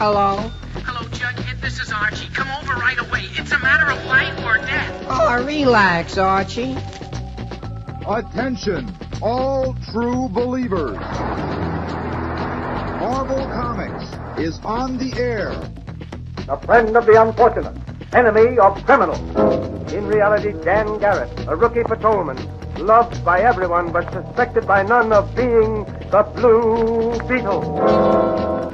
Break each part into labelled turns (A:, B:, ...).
A: Hello?
B: Hello, Jughead. This is Archie. Come over right away. It's a matter of life or death.
A: Oh, relax, Archie.
C: Attention, all true believers. Marvel Comics is on the air.
D: A friend of the unfortunate, enemy of criminals. In reality, Dan Garrett, a rookie patrolman, loved by everyone but suspected by none of being the Blue Beetle.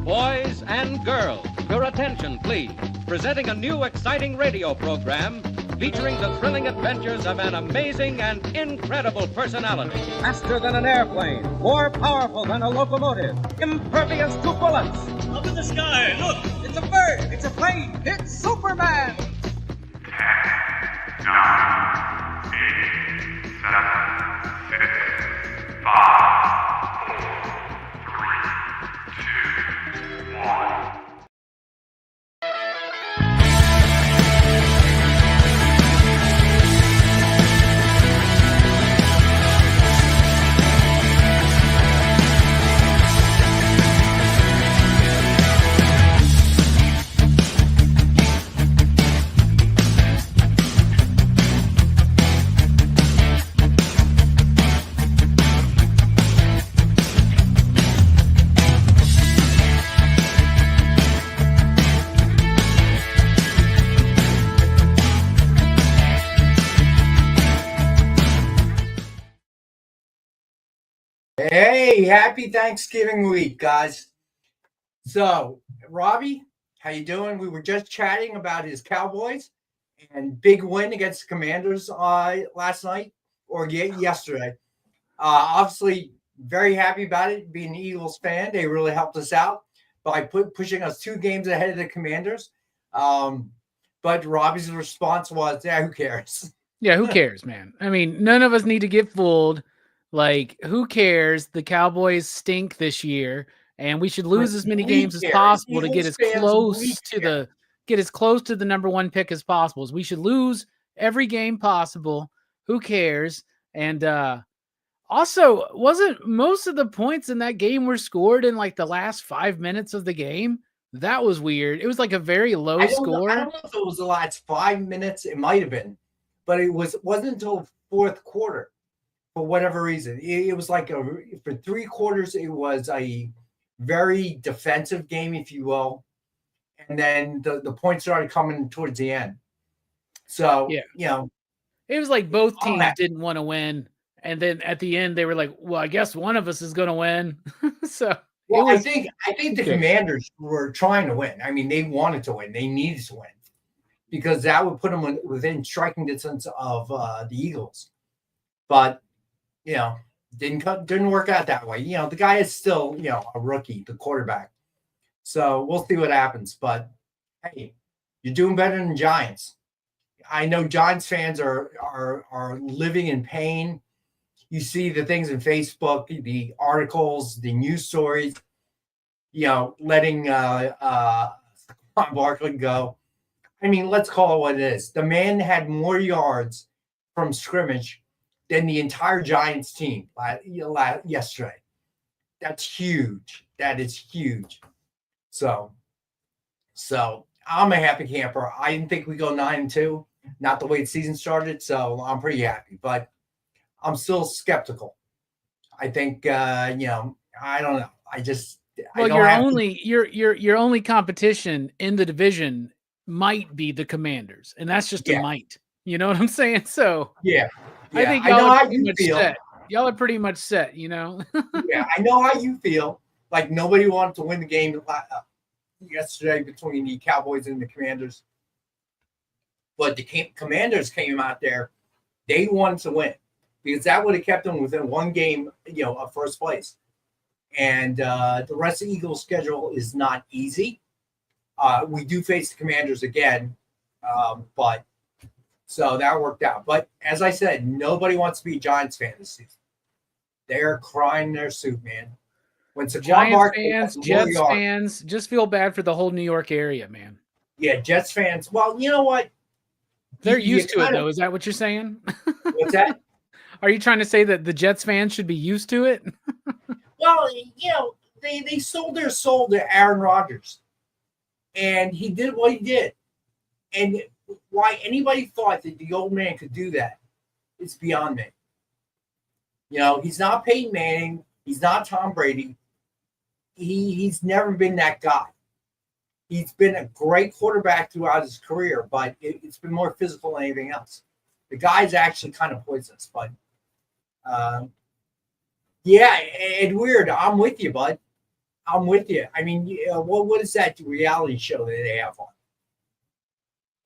E: Boys and girls, your attention, please. Presenting a new exciting radio program featuring the thrilling adventures of an amazing and incredible personality.
F: Faster than an airplane, more powerful than a locomotive, impervious to bullets.
G: Up in the sky, look!
F: It's a bird, it's a plane, it's Superman!
H: 10, 9, 8, 7, 6, 5, 4, 3, 2, 1.
I: Hey, happy Thanksgiving week, guys. So, Robbie, how you doing? We were just chatting about his Cowboys and big win against the Commanders last night or yesterday. Obviously, very happy about it. Being an Eagles fan, they really helped us out by pushing us 2 games ahead of the Commanders. But Robbie's response was, "Yeah, who cares?"
J: Yeah, who cares, man? I mean, none of us need to get fooled. Like, who cares? The Cowboys stink this year, and we should lose as many games as possible to get as close to the number 1 pick as possible. We should lose every game possible. Who cares? And also, wasn't most of the points in that game were scored in like the last 5 minutes of the game? That was weird. It was like a very low score.
I: I don't know if it was the last 5 minutes. It might have been, but it wasn't until fourth quarter. For whatever reason, it was like for 3 quarters, it was a very defensive game, if you will. And then the points started coming towards the end. So, yeah,
J: it was like both teams didn't want to win. And then at the end, they were like, well, I guess one of us is going to win.
I: I think the Commanders were trying to win. I mean, they wanted to win. They needed to win because that would put them within striking distance of the Eagles. But didn't work out that way. The guy is still, a rookie, the quarterback. So we'll see what happens. But hey, you're doing better than Giants. I know Giants fans are living in pain. You see the things in Facebook, the articles, the news stories, letting Saquon Barkley go. I mean, let's call it what it is. The man had more yards from scrimmage than the entire Giants team yesterday. That's huge. That is huge. So I'm a happy camper. I didn't think we go 9-2, not the way the season started. So I'm pretty happy, but I'm still skeptical. I think, I don't know.
J: Your only competition in the division might be the Commanders, and that's just a might. You know what I'm saying? So
I: yeah.
J: I think y'all are pretty much set. Y'all are pretty much set,
I: Yeah, I know how you feel. Like nobody wanted to win the game yesterday between the Cowboys and the Commanders. But the Commanders came out there. They wanted to win because that would have kept them within 1 game, of first place. And the rest of the Eagles' schedule is not easy. We do face the Commanders again, but so that worked out. But as I said, nobody wants to be a Giants fan this season. They're crying their soup, man. When
J: Giants fans, Jets fans, just feel bad for the whole New York area, man.
I: Yeah, Jets fans. Well, you know what?
J: They're used to it, though. Is that what you're saying?
I: What's that?
J: Are you trying to say that the Jets fans should be used to it?
I: Well, they sold their soul to Aaron Rodgers, and he did what he did. And why anybody thought that the old man could do that, it's beyond me. You know, he's not Peyton Manning. He's not Tom Brady. He's never been that guy. He's been a great quarterback throughout his career, but it's been more physical than anything else. The guy's actually kind of poisonous, but yeah, and weird. I'm with you, bud. I'm with you. I mean, what is that reality show that they have on?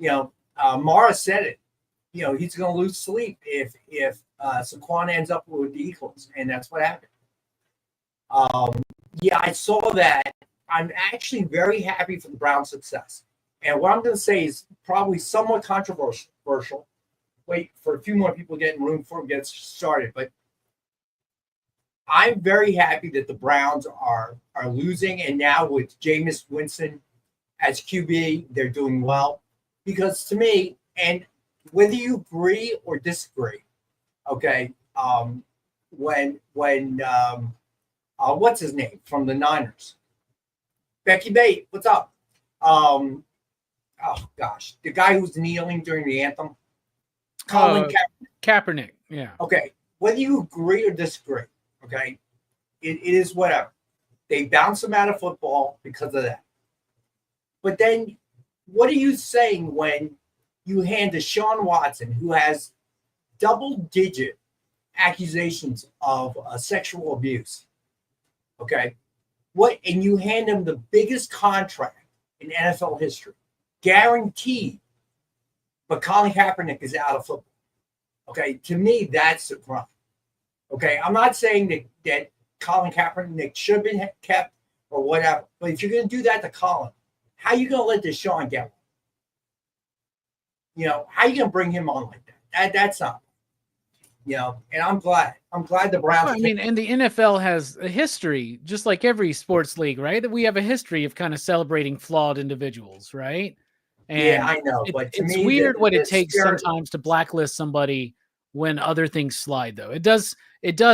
I: You know, Mara said it. You know, he's going to lose sleep if Saquon ends up with the Eagles, and that's what happened. Yeah, I saw that. I'm actually very happy for the Browns' success. And what I'm going to say is probably somewhat controversial. Wait for a few more people getting room before it gets started. But I'm very happy that the Browns are losing. And now with Jameis Winston as QB, they're doing well. Because to me, and whether you agree or disagree, okay, when what's his name from the Niners? Becky Bate, what's up? Oh gosh, the guy who's kneeling during the anthem, Colin
J: Kaepernick. Yeah.
I: Okay, whether you agree or disagree, okay, it is whatever. They bounce him out of football because of that. But then, what are you saying when you hand Deshaun Watson, who has double-digit accusations of sexual abuse, okay? And you hand him the biggest contract in NFL history, guaranteed, but Colin Kaepernick is out of football. Okay, to me, that's a crime. Okay, I'm not saying that Colin Kaepernick should have been kept or whatever, but if you're going to do that to Colin, how are you going to let Deshaun get one? You know, how are you going to bring him on like that? That's not. You know, and I'm glad the Browns.
J: Well, I mean, and the NFL has a history, just like every sports league, right? That we have a history of kind of celebrating flawed individuals, right? And
I: yeah, I know, but
J: it's weird what it takes sometimes to blacklist somebody when other things slide. Though it does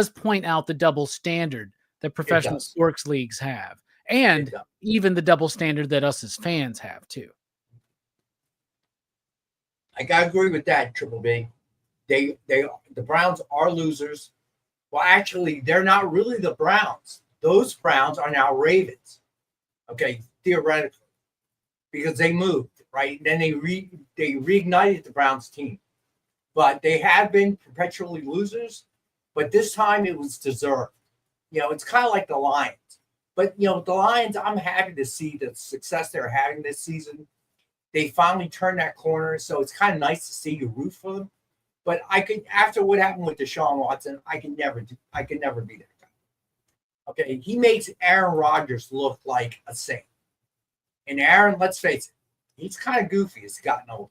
J: point out the double standard that professional sports leagues have, and even the double standard that us as fans have too.
I: I gotta agree with that, Triple B. The Browns are losers. Well, actually, they're not really the Browns. Those Browns are now Ravens. Okay, theoretically, because they moved, right? Then they reignited the Browns team. But they have been perpetually losers, but this time it was deserved. You know, it's kind of like the Lions. But, you know, the Lions, I'm happy to see the success they're having this season. They finally turned that corner, so it's kind of nice to see you root for them. But after what happened with Deshaun Watson, I can never be that guy. Okay, he makes Aaron Rodgers look like a saint. And Aaron, let's face it, he's kind of goofy as he's gotten older.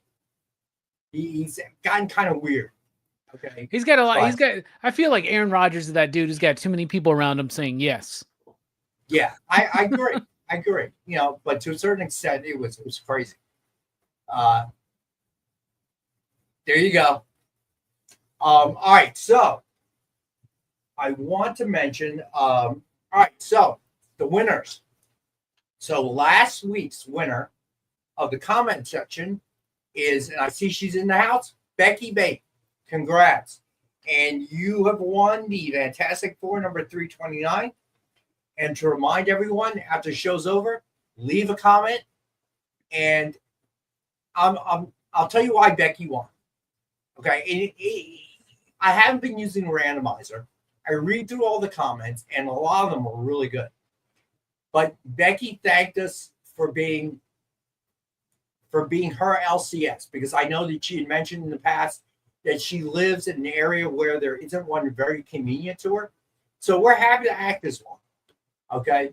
I: He's gotten kind of weird. Okay,
J: he's got a lot. I feel like Aaron Rodgers is that dude who's got too many people around him saying yes.
I: Yeah, I agree. I agree. You know, but to a certain extent, it was crazy. There you go. All right, so I want to mention. All right, so the winners. So last week's winner of the comment section is, and I see she's in the house, Becky Bate. Congrats. And you have won the Fantastic Four number 329. And to remind everyone, after the show's over, leave a comment. And I'll tell you why Becky won. Okay. I haven't been using randomizer. I read through all the comments, and a lot of them were really good. But Becky thanked us for being her LCS, because I know that she had mentioned in the past that she lives in an area where there isn't one very convenient to her. So we're happy to act as one. Okay.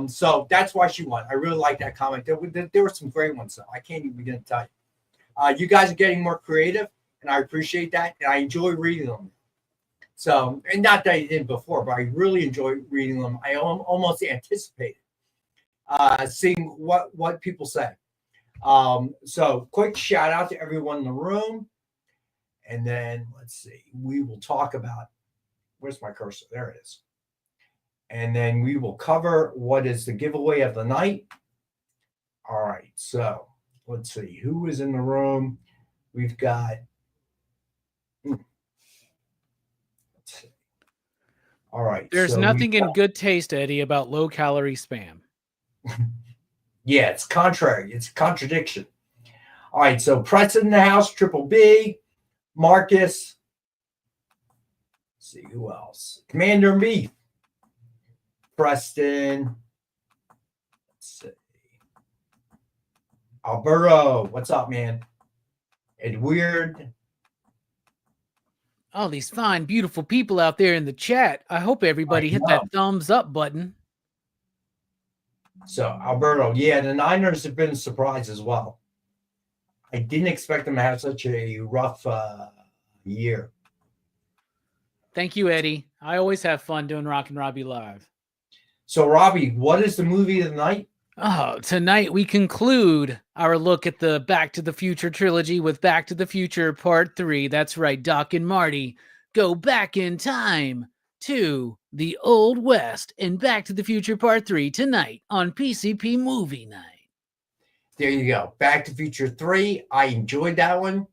I: So that's why she won. I really like that comment. There were some great ones, though. I can't even begin to tell you. You guys are getting more creative, and I appreciate that. And I enjoy reading them. So, and not that I didn't before, but I really enjoy reading them. I almost anticipated seeing what people say. So quick shout out to everyone in the room. And then let's see, we will talk about, where's my cursor? There it is. and then we will cover what is the giveaway of the night. All right, so let's see who is in the room. We've got. Let's see. All right.
J: There's nothing in good taste, Eddie, about low-calorie spam.
I: Yeah, it's contrary. It's a contradiction. All right, so Preston in the house, Triple B, Marcus. Let's see who else. Commander Meath, Preston. Let's see. Alberto, what's up, man? Edward.
J: All these fine, beautiful people out there in the chat. I hope everybody hit that thumbs up button.
I: So, Alberto, yeah, the Niners have been a surprise as well. I didn't expect them to have such a rough year.
J: Thank you, Eddie. I always have fun doing Rock and Robbie Live.
I: So, Robbie, what is the movie of the night?
J: Oh, tonight we conclude our look at the Back to the Future trilogy with Back to the Future Part 3. That's right, Doc and Marty go back in time to the Old West and Back to the Future Part 3 tonight on PCP Movie Night.
I: There you go. Back to Future 3. I enjoyed that one.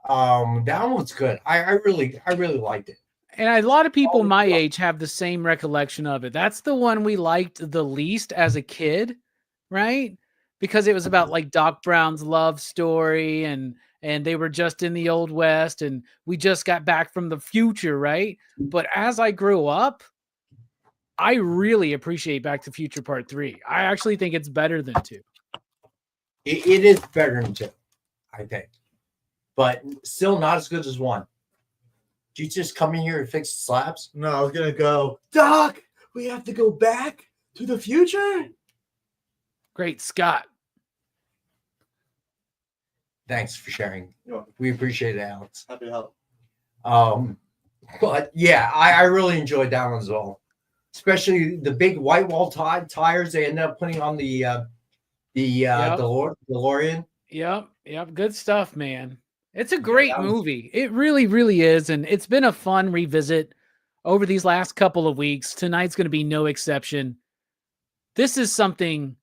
I: That one was good. I really liked it.
J: And a lot of people my age have the same recollection of it. That's the one we liked the least as a kid, right? Because it was about like Doc Brown's love story and they were just in the Old West and we just got back from the future, right? But as I grew up, I really appreciate Back to the Future Part 3. I actually think it's better than 2.
I: It is better than 2, I think. But still not as good as 1. Did you just come in here and fix the slabs?
G: No, I was going to go, Doc, we have to go back to the future?
J: Great Scott.
I: Thanks for sharing. We appreciate it, Alex.
G: Happy to help.
I: But yeah, I really enjoyed that one as well. Especially the big white wall tires they ended up putting on the DeLorean.
J: Yep. Good stuff, man. It's a great movie. It really, really is. And it's been a fun revisit over these last couple of weeks. Tonight's going to be no exception. This is something,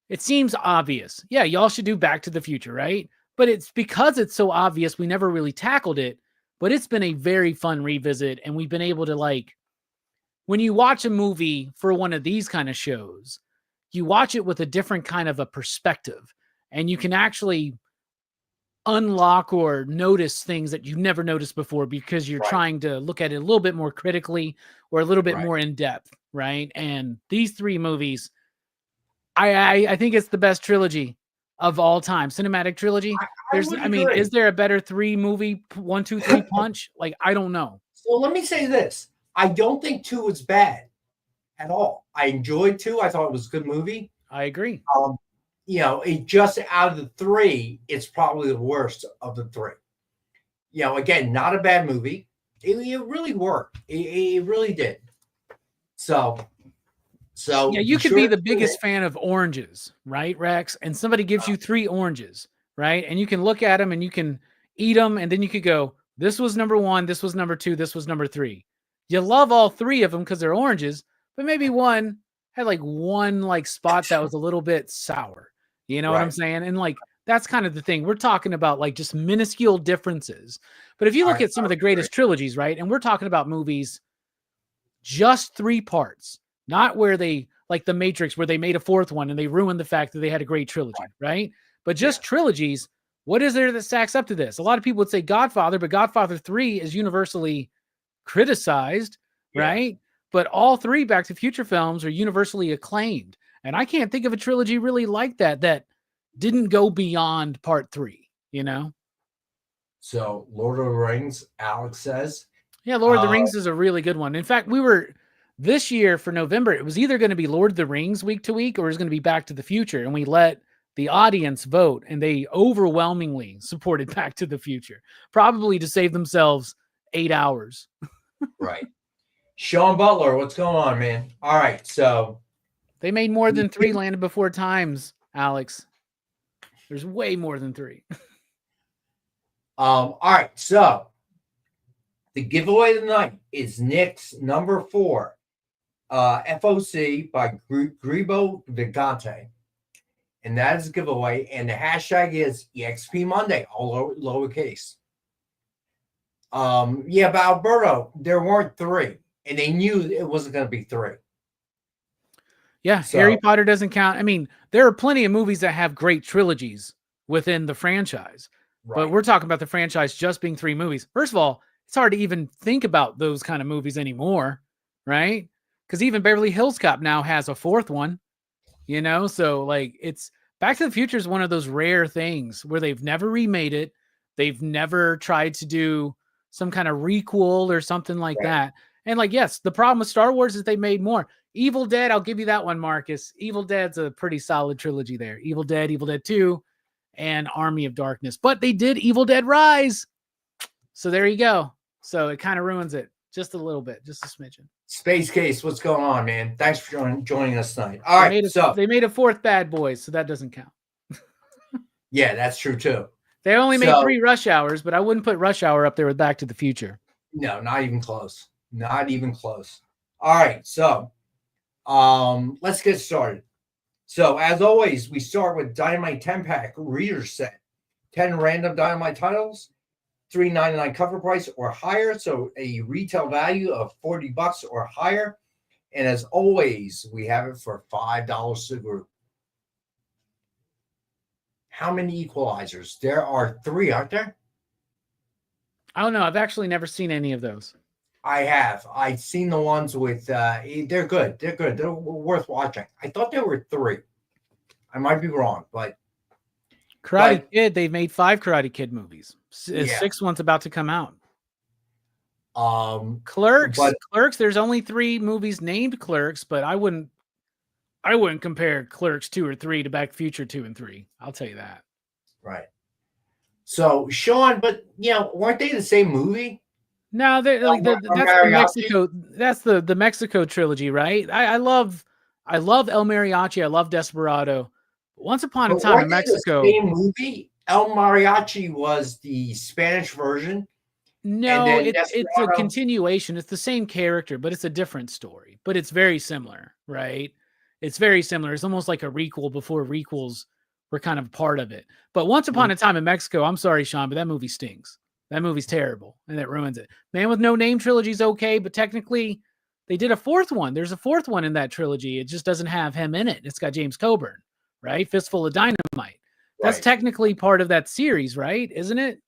J: it seems obvious. Yeah, y'all should do Back to the Future, right? But it's because it's so obvious, we never really tackled it. But it's been a very fun revisit. And we've been able to, like, when you watch a movie for one of these kind of shows, you watch it with a different kind of a perspective. And you can actually unlock or notice things that you never noticed before because you're trying to look at it a little bit more critically or a little bit more in depth, right? And these 3 movies, I think it's the best trilogy of all time, cinematic trilogy. I mean, is there a better 3 movie 1, 2, 3 punch? Like, I don't know.
I: So let me say this: I don't think 2 was bad at all. I enjoyed 2. I thought it was a good movie.
J: I agree.
I: It just out of the 3, it's probably the worst of the 3. Again, not a bad movie. It really worked. It really did. So
J: yeah, you could be the biggest fan of oranges, right, Rex? And somebody gives you 3 oranges, right? And you can look at them and you can eat them, and then you could go, this was number 1, this was number 2, this was number 3. You love all 3 of them because they're oranges, but maybe one had like one like spot that was a little bit sour. You know what I'm saying? And like, that's kind of the thing. We're talking about like just minuscule differences. But if you look at some of the greatest trilogies, right? And we're talking about movies, just 3 parts, not where they, like The Matrix, where they made a 4th one and they ruined the fact that they had a great trilogy, right? But just trilogies, what is there that stacks up to this? A lot of people would say Godfather, but Godfather 3 is universally criticized, right? But all 3 Back to the Future films are universally acclaimed. And I can't think of a trilogy really like that didn't go beyond part 3, you know?
I: So Lord of the Rings, Alex says.
J: Yeah, Lord of the Rings is a really good one. In fact, this year for November, it was either going to be Lord of the Rings week to week or it was going to be Back to the Future. And we let the audience vote and they overwhelmingly supported Back to the Future, probably to save themselves 8 hours.
I: Right. Sean Butler, what's going on, man? All right, so
J: they made more than 3 Land Before Times, Alex. There's way more than 3.
I: All right, so the giveaway tonight is Nick's number 4, FOC by Gribo Vigante. And that is a giveaway. And the hashtag is EXP Monday, all lowercase. But Alberto, there weren't 3. And they knew it wasn't going to be 3.
J: Yeah,
I: So,
J: Harry Potter doesn't count. I mean, there are plenty of movies that have great trilogies within the franchise.
I: right.
J: But we're talking about the franchise just being 3 movies. First of all, it's hard to even think about those kind of movies anymore, right? Because even Beverly Hills Cop now has a 4th one, So, like, it's Back to the Future is one of those rare things where they've never remade it. They've never tried to do some kind of requel or something like that. And, like, yes, the problem with Star Wars is they made more. Evil Dead, I'll give you that one, Marcus. Evil Dead's a pretty solid trilogy there. Evil Dead 2, and Army of Darkness. But they did Evil Dead Rise. So there you go. So it kind of ruins it just a little bit, just a smidgen.
I: Space Case, what's going on, man? Thanks for joining us tonight. All right,
J: they made a 4th Bad Boys, so that doesn't count.
I: Yeah, that's true too.
J: They only made 3 Rush Hours, but I wouldn't put Rush Hour up there with Back to the Future.
I: No, not even close. Not even close. All right, so let's get started. So as always, we start with Dynamite 10-pack reader set. 10 random Dynamite titles, $3.99 cover price or higher, so a retail value of $40 or higher. And as always, we have it for $5 to group. How many equalizers? There are 3, aren't there?
J: I don't know. I've actually never seen any of those.
I: I have. I've seen the ones with, they're good. They're good. They're worth watching. I thought there were 3. I might be wrong, but.
J: Karate Kid, they've made 5 Karate Kid movies. 6th one's about to come out. Clerks, there's only 3 movies named Clerks, but I wouldn't compare Clerks 2 or 3 to Back to the Future 2 and 3. I'll tell you that.
I: Right. So, Sean, but weren't they the same movie?
J: No, that's the Mexico. That's the Mexico trilogy, right? I love El Mariachi. I love Desperado. Once Upon a Time in Mexico.
I: The same movie. El Mariachi was the Spanish version.
J: No, it's a continuation. It's the same character, but it's a different story. But it's very similar, right? It's very similar. It's almost like a requel before requels were kind of part of it. But Once Upon a Time in Mexico, I'm sorry, Sean, but that movie stinks. That movie's terrible, and it ruins it. Man with No Name trilogy is okay, but technically they did a 4th one. There's a 4th one in that trilogy. It just doesn't have him in it. It's got James Coburn, right? Fistful of Dynamite. That's technically part of that series, right? Isn't it?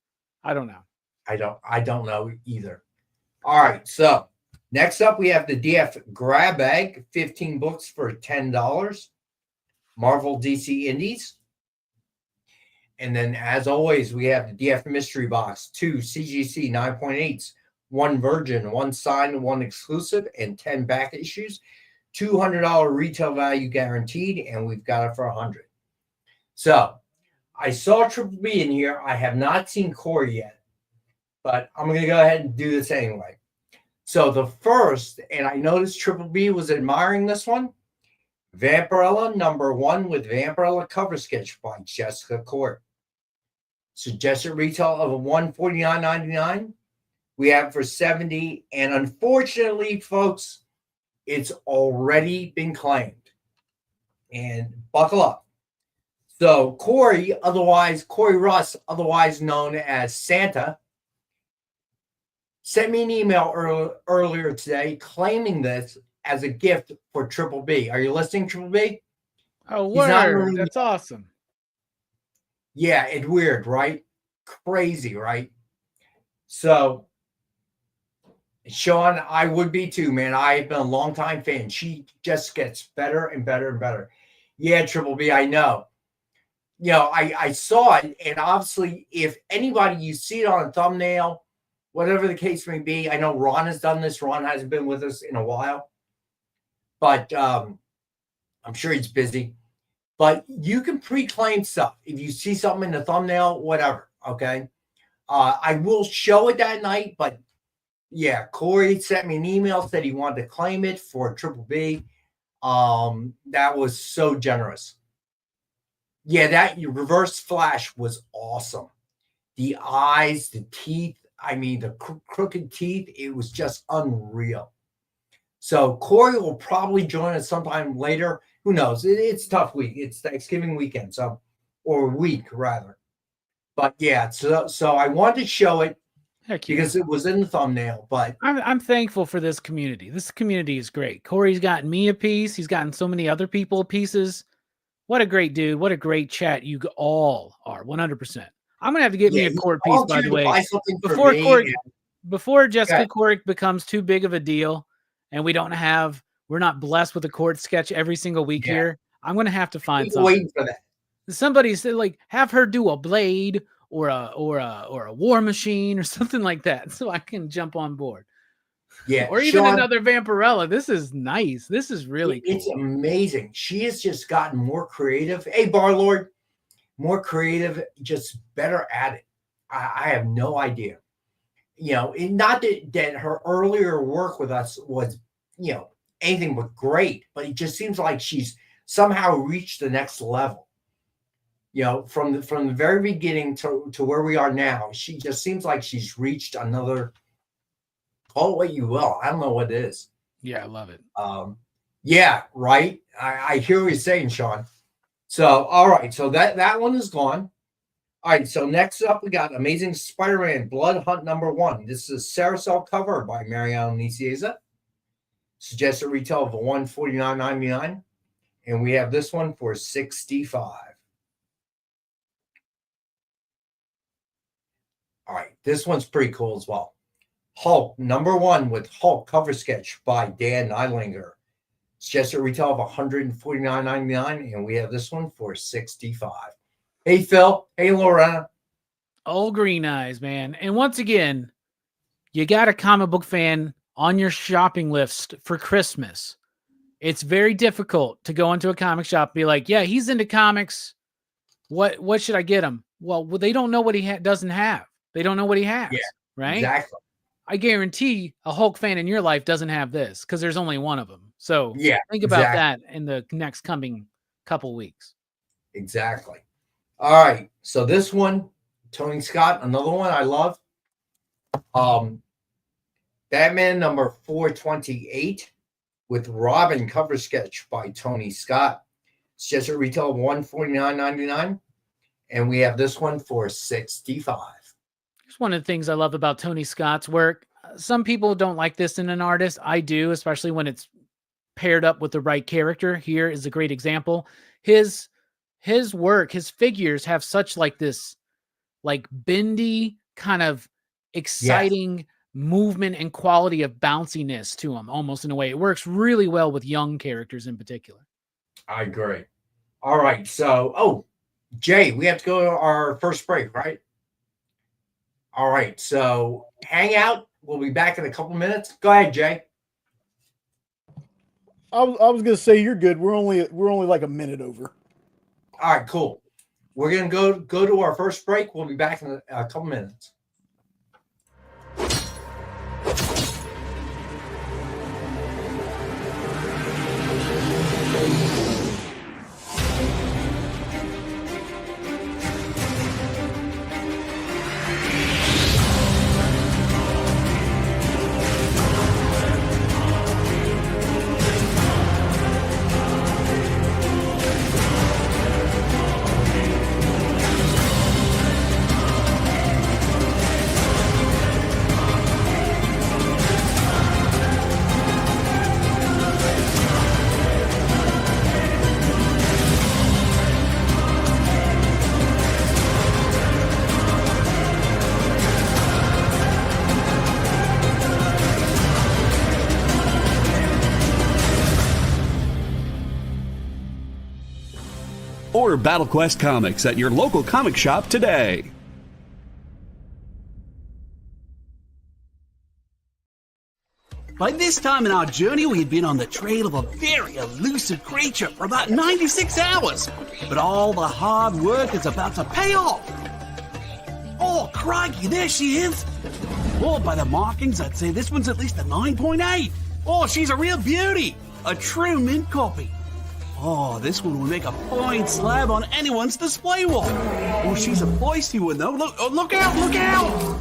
J: I don't know.
I: I don't know either. All right, so next up we have the DF Grab Bag, 15 books for $10. Marvel DC Indies. And then, as always, we have the DF Mystery Box, 2 CGC 9.8s, 1 Virgin, 1 signed, 1 exclusive, and 10 back issues. $200 retail value guaranteed, and we've got it for $100. So, I saw Triple B in here. I have not seen Corey yet, but I'm going to go ahead and do this anyway. So, the first, and I noticed Triple B was admiring this one, Vampirella #1 with Vampirella cover sketch by Jessica Court. Suggested retail of $149.99. We have for $70, and unfortunately, folks, it's already been claimed. And buckle up. So Corey Russ, otherwise known as Santa, sent me an email earlier today claiming this as a gift for Triple B. Are you listening, Triple B?
J: Oh, word. That's awesome.
I: Yeah, it's weird, right? Crazy, right? So, Sean, I would be too, man. I've been a longtime fan. She just gets better and better and better. Yeah, Triple B, I know. I saw it, and obviously, if anybody, you see it on a thumbnail, whatever the case may be, I know Ron has done this. Ron hasn't been with us in a while, but I'm sure he's busy. But you can pre-claim stuff. If you see something in the thumbnail, whatever, okay? I will show it that night, but yeah, Corey sent me an email, said he wanted to claim it for Triple B. That was so generous. Yeah, that Reverse Flash was awesome. The eyes, the teeth, the crooked teeth, it was just unreal. So Corey will probably join us sometime later. Who knows? It's a tough week. It's Thanksgiving weekend, or week rather. But yeah, so I wanted to show it because it was in the thumbnail. But
J: I'm thankful for this community. This community is great. Corey's gotten me a piece. He's gotten so many other people pieces. What a great dude. What a great chat you all are. 100%. I'm going to have to get me a Court piece, by the way. Before Jessica Court becomes too big of a deal and we're not blessed with a Court sketch every single week here, I'm going to have to find something.
I: Waiting for that.
J: Somebody said, like, have her do a Blade or a War Machine or something like that, so I can jump on board.
I: Yeah,
J: or even another Vampirella. This is nice. This is really cool.
I: It's amazing. She has just gotten more creative. Hey, Barlord, more creative, just better at it. I have no idea. Not that her earlier work with us was, anything but great, but it just seems like she's somehow reached the next level. From the very beginning to where we are now, she just seems like she's reached another. Call it what you will. I don't know what it is.
J: Yeah, I love it.
I: Yeah, right. I hear what you're saying, Sean. So, all right. So that one is gone. All right. So next up, we got Amazing Spider-Man Blood Hunt #1. This is a Carousel cover by Mariano Nicieza. Suggested retail of $149.99, and we have this one for $65. All right. This one's pretty cool as well. Hulk #1 with Hulk cover sketch by Dan Nylander. Suggested retail of $149.99, and we have this one for $65. Hey, Phil. Hey, Lorena.
J: Oh, green eyes, man. And once again, you got a comic book fan on your shopping list for Christmas. It's very difficult to go into a comic shop and be like, yeah, he's into comics. What should I get him? Well, they don't know what he doesn't have. They don't know what he has, right?
I: Exactly.
J: I guarantee a Hulk fan in your life doesn't have this because there's only one of them. So think about that in the next coming couple weeks.
I: Exactly. All right. So this one, Tony Scott, another one I love. Batman #428 with Robin cover sketch by Tony Scott. It's just a retail of $149.99, and we have this one for $65.
J: It's one of the things I love about Tony Scott's work. Some people don't like this in an artist. I do, especially when it's paired up with the right character. Here is a great example. His work, his figures have such like this, like bendy kind of exciting movement and quality of bounciness to them, almost in a way. It works really well with young characters in particular.
I: I agree. All right. So, Jay, we have to go to our first break, right? All right. So hang out. We'll be back in a couple minutes. Go ahead, Jay.
K: I was going to say you're good. We're only like a minute over.
I: All right, cool. We're going to go to our first break. We'll be back in a couple minutes.
L: Order Battle Quest comics at your local comic shop today.
M: By this time in our journey, we had been on the trail of a very elusive creature for about 96 hours. But all the hard work is about to pay off. Oh, crikey, there she is. Oh, by the markings, I'd say this one's at least a 9.8. Oh, she's a real beauty. A true mint copy. Oh, this one will make a fine slab on anyone's display wall. Oh, she's a feisty one, though. Look out, look out!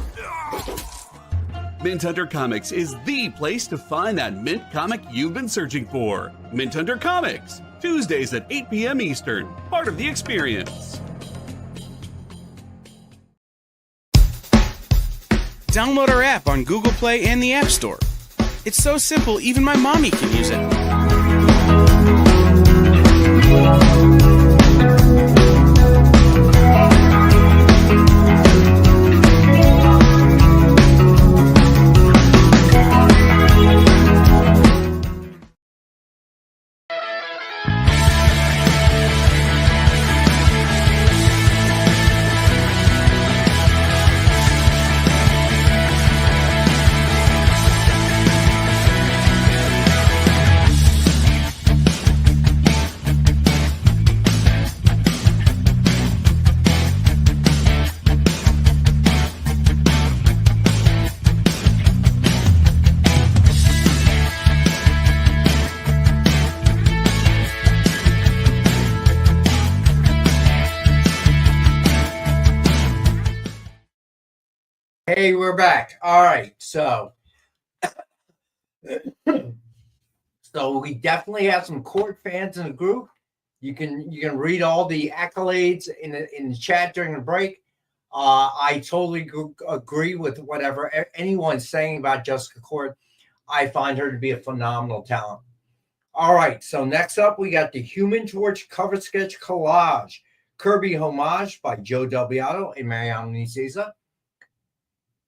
L: Mint Hunter Comics is the place to find that mint comic you've been searching for. Mint Hunter Comics, Tuesdays at 8 p.m. Eastern, part of the experience.
N: Download our app on Google Play and the App Store. It's so simple, even my mommy can use it.
I: Hey, we're back. All right, so we definitely have some court fans in the group. You can read all the accolades in the chat during the break. I totally agree with whatever anyone's saying about Jessica Court. I find her to be a phenomenal talent. All right, so next up we got the Human Torch cover sketch collage, Kirby homage by Joe Del Beato and Mariano Nicieza.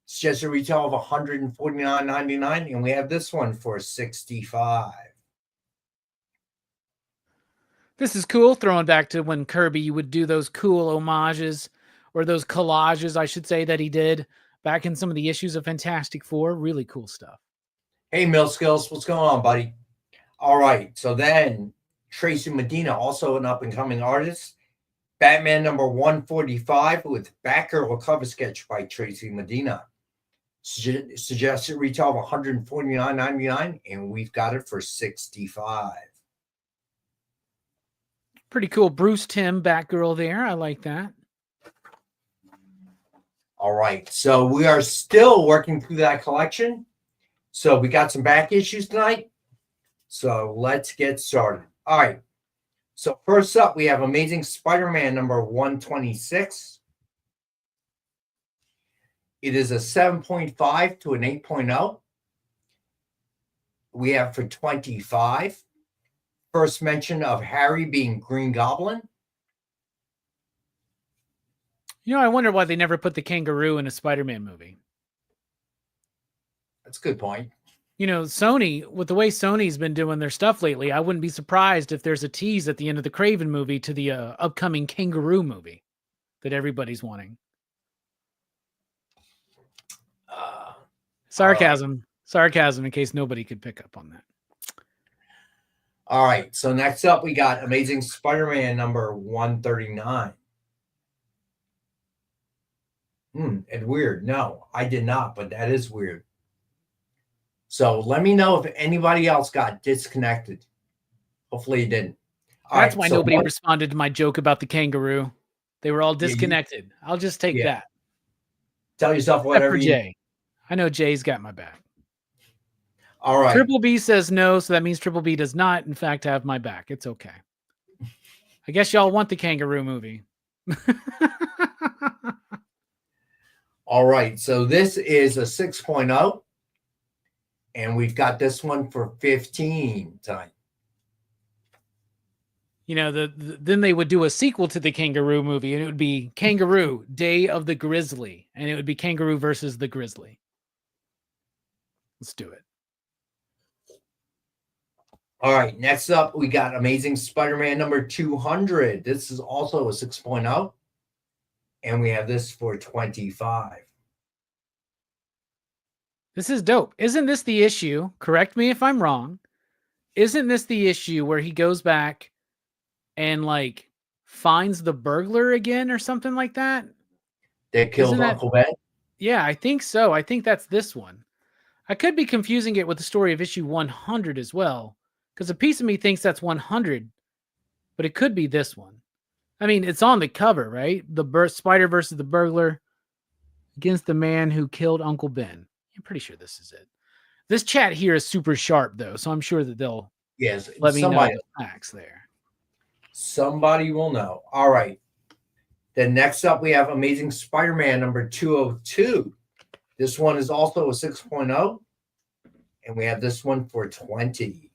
I: It's just a retail of $149.99, and we have this one for $65.
J: This is cool. Throwing back to when Kirby would do those cool homages, or those collages, I should say, that he did back in some of the issues of Fantastic Four. Really cool stuff.
I: Hey, Millskills, what's going on, buddy? All right, so then Tracy Medina, also an up-and-coming artist. Batman number 145 with Batgirl cover sketch by Tracy Medina. Suggested retail of $149.99, and we've got it for $65.
J: Pretty cool. Bruce Timm Batgirl there. I like that.
I: All right, so we are still working through that collection. So we got some back issues tonight. So let's get started. All right. So first up, we have Amazing Spider-Man number 126. It is a 7.5 to an 8.0. We have for 25. First mention of Harry being Green Goblin.
J: You know, I wonder why they never put the kangaroo in a Spider-Man movie.
I: That's a good point.
J: You know, Sony, with the way Sony's been doing their stuff lately, I wouldn't be surprised if there's a tease at the end of the Kraven movie to the upcoming kangaroo movie that everybody's wanting. Sarcasm. Sarcasm, in case nobody could pick up on that.
I: All right, so next up, we got Amazing Spider-Man number 139. And weird. No, I did not, but that is weird. So let me know if anybody else got disconnected. Hopefully you didn't.
J: That's why nobody responded to my joke about the kangaroo. They were all disconnected. I'll just take that.
I: Tell yourself whatever you...
J: Jay. I know Jay's got my back.
I: All right.
J: Triple B says no, so that means Triple B does not, in fact, have my back. It's okay. I guess y'all want the kangaroo movie.
I: All right, so this is a 6.0, and we've got this one for 15 tonight.
J: You know, then they would do a sequel to the kangaroo movie, and it would be Kangaroo, Day of the Grizzly, and it would be Kangaroo versus the Grizzly. Let's do it.
I: All right, next up, we got Amazing Spider-Man number 200. This is also a 6.0, and we have this for 25.
J: This is dope. Isn't this the issue? Correct me if I'm wrong. Isn't this the issue where he goes back and, like, finds the burglar again or something like that?
I: That killed Uncle Ben?
J: Yeah, I think so. I think that's this one. I could be confusing it with the story of issue 100 as well, because a piece of me thinks that's 100, but it could be this one. I mean, it's on the cover, right? The Spider versus the burglar against the man who killed Uncle Ben. I'm pretty sure this is it. This chat here is super sharp, though, so I'm sure that they'll let me know the facts there.
I: Somebody will know. All right. Then next up, we have Amazing Spider-Man number 202. This one is also a 6.0. And we have this one for 20.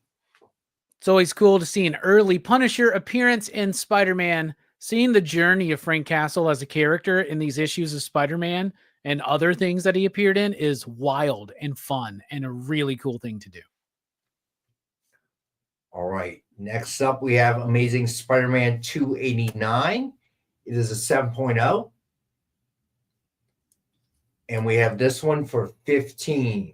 J: It's always cool to see an early Punisher appearance in Spider-Man. Seeing the journey of Frank Castle as a character in these issues of Spider-Man and other things that he appeared in is wild and fun and a really cool thing to do.
I: All right. Next up, we have Amazing Spider-Man 289. It is a 7.0. And we have this one for 15.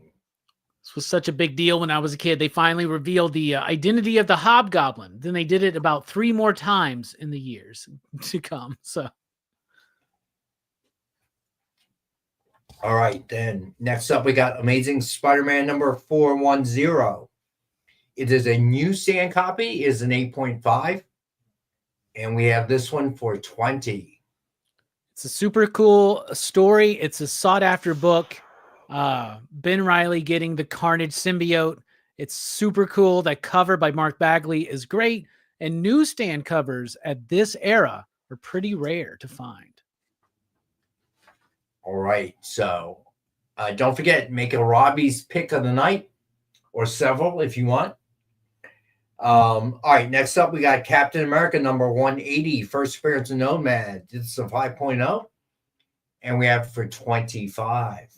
J: This was such a big deal when I was a kid. They finally revealed the identity of the Hobgoblin. Then they did it about 3 more times in the years to come. So,
I: all right, then next up we got Amazing Spider-Man number 410. It is a newsstand copy. It is an 8.5, and we have this one for 20.
J: It's a super cool story. It's a sought-after book. Ben Reilly getting the Carnage symbiote. It's super cool. That cover by Mark Bagley is great. And newsstand covers at this era are pretty rare to find.
I: All right. So don't forget, make a Robbie's pick of the night or several if you want. All right. Next up, we got Captain America number 180, first appearance of Nomad. It's a 5.0. And we have it for 25.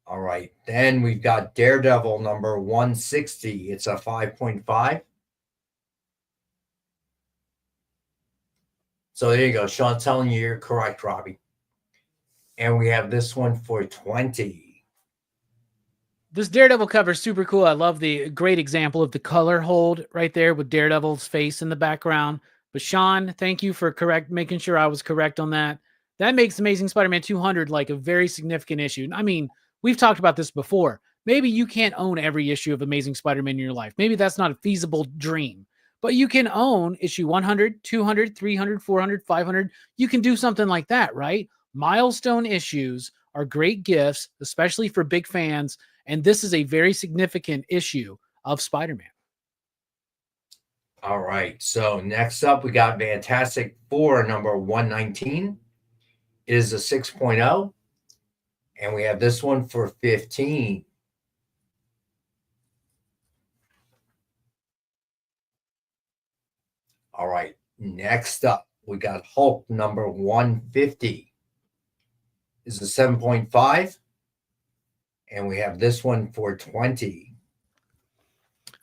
I: All right, then we've got Daredevil number 160. It's a 5.5. So there you go. Sean's telling you you're correct, Robbie. And we have this one for 20.
J: This Daredevil cover is super cool. I love the great example of the color hold right there with Daredevil's face in the background. But Sean, thank you for making sure I was correct on that. That makes Amazing Spider-Man 200 like a very significant issue. I mean, we've talked about this before. Maybe you can't own every issue of Amazing Spider-Man in your life. Maybe that's not a feasible dream. But you can own issue 100, 200, 300, 400, 500. You can do something like that, right? Milestone issues are great gifts, especially for big fans. And this is a very significant issue of Spider-Man.
I: All right. So next up, we got Fantastic Four number 119. It is a 6.0. And we have this one for 15. All right. Next up, we got Hulk number 150. This is a 7.5. And we have this one for 20.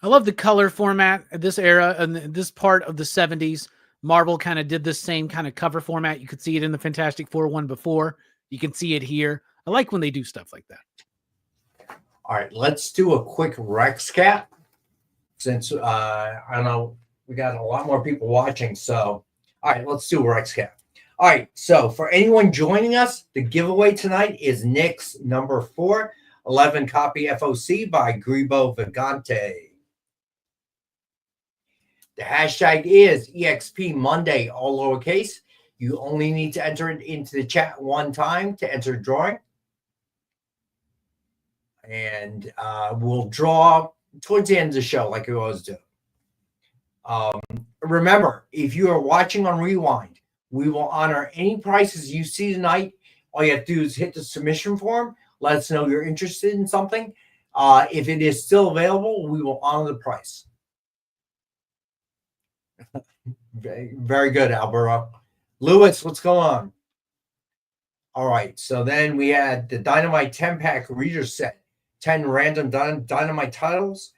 J: I love the color format at this era and this part of the 70s. Marvel kind of did the same kind of cover format. You could see it in the Fantastic Four one before. You can see it here. I like when they do stuff like that.
I: All right, let's do a quick Rex cap since I don't know, we got a lot more people watching. So, all right, let's do a Rex cap. All right, so for anyone joining us, the giveaway tonight is Nick's number 411 copy FOC by Gribo Vagante. The hashtag is EXP Monday, all lowercase. You only need to enter it into the chat one time to enter a drawing. And we'll draw towards the end of the show like we always do. Remember, if you are watching on Rewind, we will honor any prices you see tonight. All you have to do is hit the submission form. Let us know you're interested in something. If it is still available, we will honor the price. Very, very good, Alberto. Lewis, what's going on? All right, so then we had the Dynamite 10-pack reader set. 10 random Dynamite titles,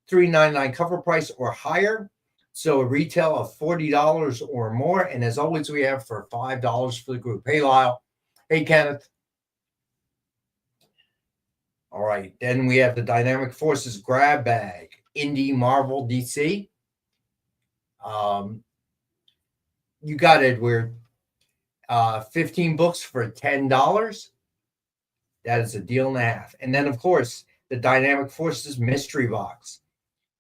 I: $3.99 cover price or higher. So a retail of $40 or more. And as always, we have for $5 for the group. Hey, Lyle. Hey, Kenneth. All right. Then we have the Dynamic Forces grab bag. Indie, Marvel, DC. You got it. We're 15 books for $10. That is a deal and a half. And then, of course, the Dynamic Forces mystery box.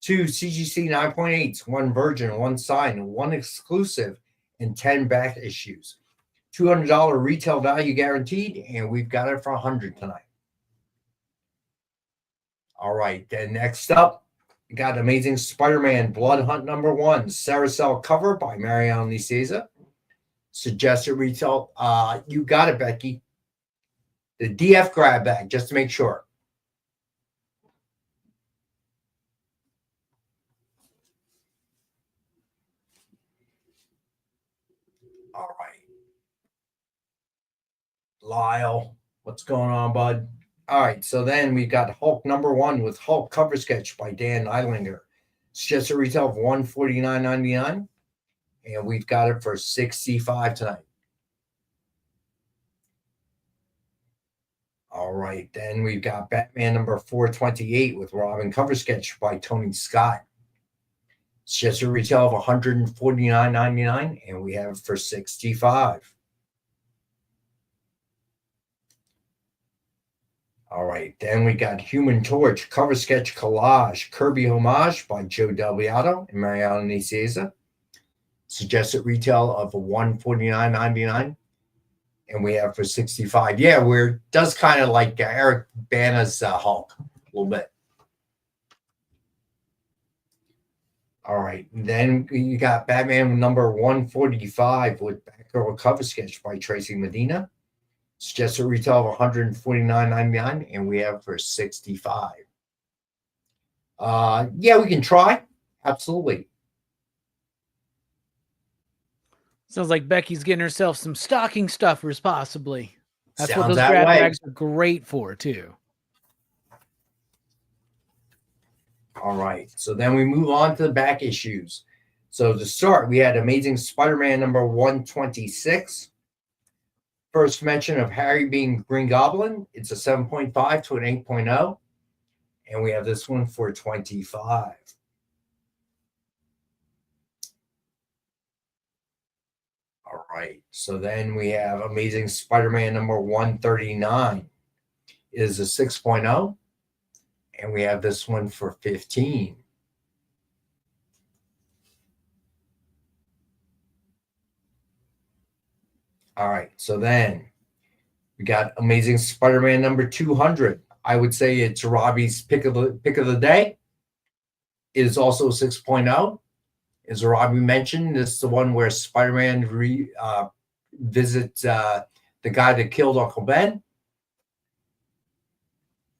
I: 2 CGC 9.8s, 1 Virgin, 1 Sign, 1 exclusive, and 10 back issues. $200 retail value guaranteed, and we've got it for $100 tonight. All right, then next up, we got Amazing Spider-Man Blood Hunt #1 Carousel cover by Mariano Nicieza. Suggested retail. You got it, Becky. The DF grab bag, just to make sure. All right. Lyle, what's going on, bud? All right, so then we got Hulk #1 with Hulk cover sketch by Dan Eilinger. It's just a retail of $149.99, and we've got it for $65 tonight. All right, then we've got Batman #428 with Robin cover sketch by Tony Scott. It's just a retail of $149.99, and we have it for $65. All right, then we got Human Torch cover sketch collage Kirby homage by Joe Del Beato and Mariano Nicieza. Suggested retail of $149.99, and we have for $65. Yeah, we're does kind of like Eric Bana's Hulk a little bit. All right, then you got Batman #145 with Batgirl cover sketch by Tracy Medina. It's just a retail of $149.99, and we have for $65. Yeah, we can try. Absolutely.
J: Sounds like Becky's getting herself some stocking stuffers, possibly. That's
I: Sounds
J: what those
I: that
J: grab
I: way.
J: bags are great for, too.
I: All right, so then we move on to the back issues. So to start, we had Amazing Spider-Man #126. First mention of Harry being Green Goblin. It's a 7.5 to an 8.0. And we have this one for $25. All right. So then we have Amazing Spider-Man #139. It is a 6.0. And we have this one for $15. All right, so then we got Amazing Spider-Man #200. I would say it's Robbie's pick of the day. It is also 6.0. As Robbie mentioned, this is the one where Spider-Man visits the guy that killed Uncle Ben.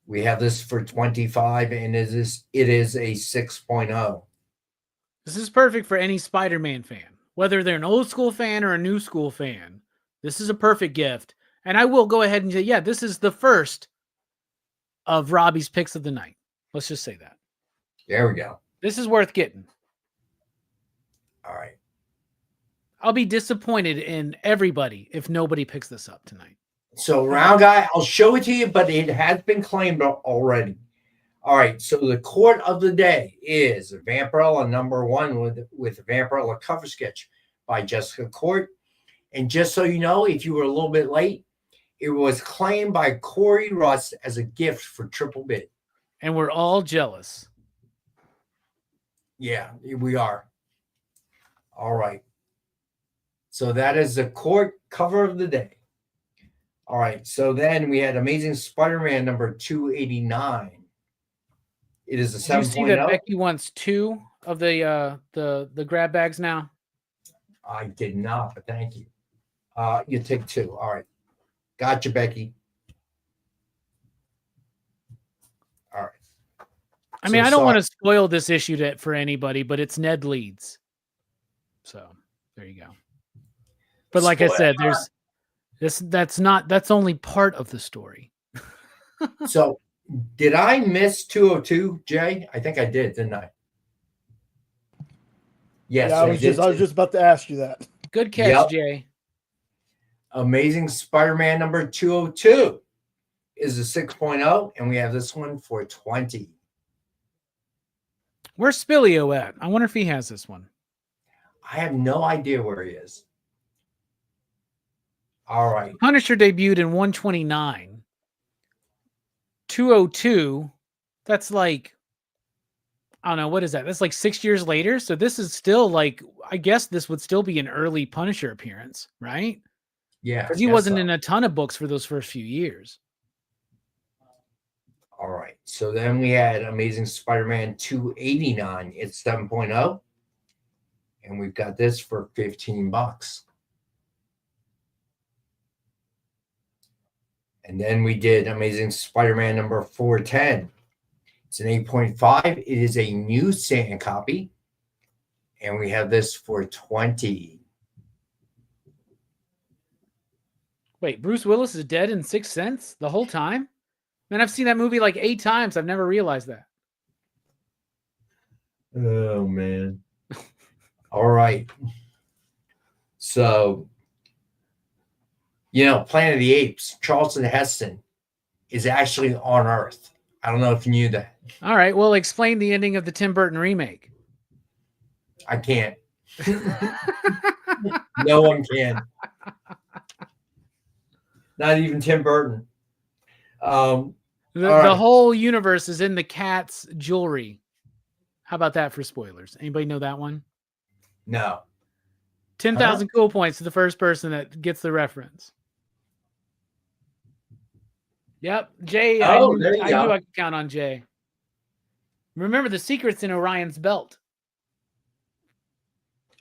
I: We have this for $25, and it is a 6.0.
J: This is perfect for any Spider-Man fan, whether they're an old school fan or a new school fan. This is a perfect gift. And I will go ahead and say, yeah, this is the first of Robbie's picks of the night. Let's just say that.
I: There we go.
J: This is worth getting.
I: All right.
J: I'll be disappointed in everybody if nobody picks this up tonight.
I: So round guy, I'll show it to you, but it has been claimed already. All right, so the court of the day is Vampirella #1 with Vampirella cover sketch by Jessica Court. And just so you know, if you were a little bit late, it was claimed by Corey Russ as a gift for Triple Bit.
J: And we're all jealous.
I: Yeah, we are. All right. So that is the court cover of the day. All right. So then we had Amazing Spider-Man #289. It is a 7.0.
J: Did you see that Becky wants 2 of the grab bags now?
I: I did not, but thank you. You take 2. All right. Gotcha, Becky. All right.
J: I mean, I don't want to spoil this issue for anybody, but it's Ned Leeds. So there you go. But like I said, that's only part of the story.
I: So did I miss 202, Jay? I think I did, didn't I? Yes.
K: Yeah, I was just about to ask you that.
J: Good catch, Jay.
I: Amazing Spider-Man #202 is a 6.0, and we have this one for $20.
J: Where's Spillio at? I wonder if he has this one.
I: I have no idea where he is. All right.
J: Punisher debuted in 129. 202. That's like, I don't know, what is that? That's like 6 years later. So this is still like, I guess this would still be an early Punisher appearance, right?
I: Yeah.
J: Because he wasn't in a ton of books for those first few years.
I: All right. So then we had Amazing Spider-Man 289. It's 7.0. And we've got this for $15. And then we did Amazing Spider-Man number 410. It's an 8.5. It is a new Santa copy. And we have this for $20.
J: Wait, Bruce Willis is dead in Sixth Sense the whole time? Man, I've seen that movie like 8 times. I've never realized that.
I: Oh, man. All right. So, Planet of the Apes, Charlton Heston is actually on Earth. I don't know if you knew that.
J: All right. Well, explain the ending of the Tim Burton remake.
I: I can't. No one can. Not even Tim Burton.
J: The whole universe is in the cat's jewelry. How about that for spoilers? Anybody know that one?
I: No.
J: 10,000 cool points to the first person that gets the reference. Yep. Jay, I knew I could count on Jay. Remember, the secret's in Orion's belt.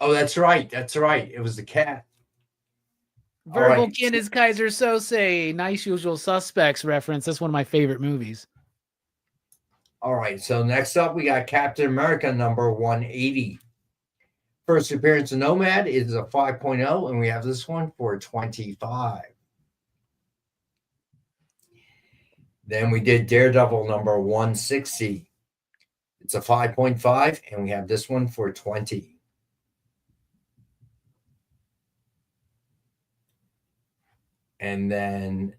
I: Oh, that's right. That's right. It was the cat.
J: Verbal Kin is Kaiser Sose. Nice Usual Suspects reference. That's one of my favorite movies.
I: All right. So next up, we got Captain America number 180. First appearance of Nomad is a 5.0, and we have this one for 25. Then we did Daredevil number 160. It's a 5.5, and we have this one for 20. And then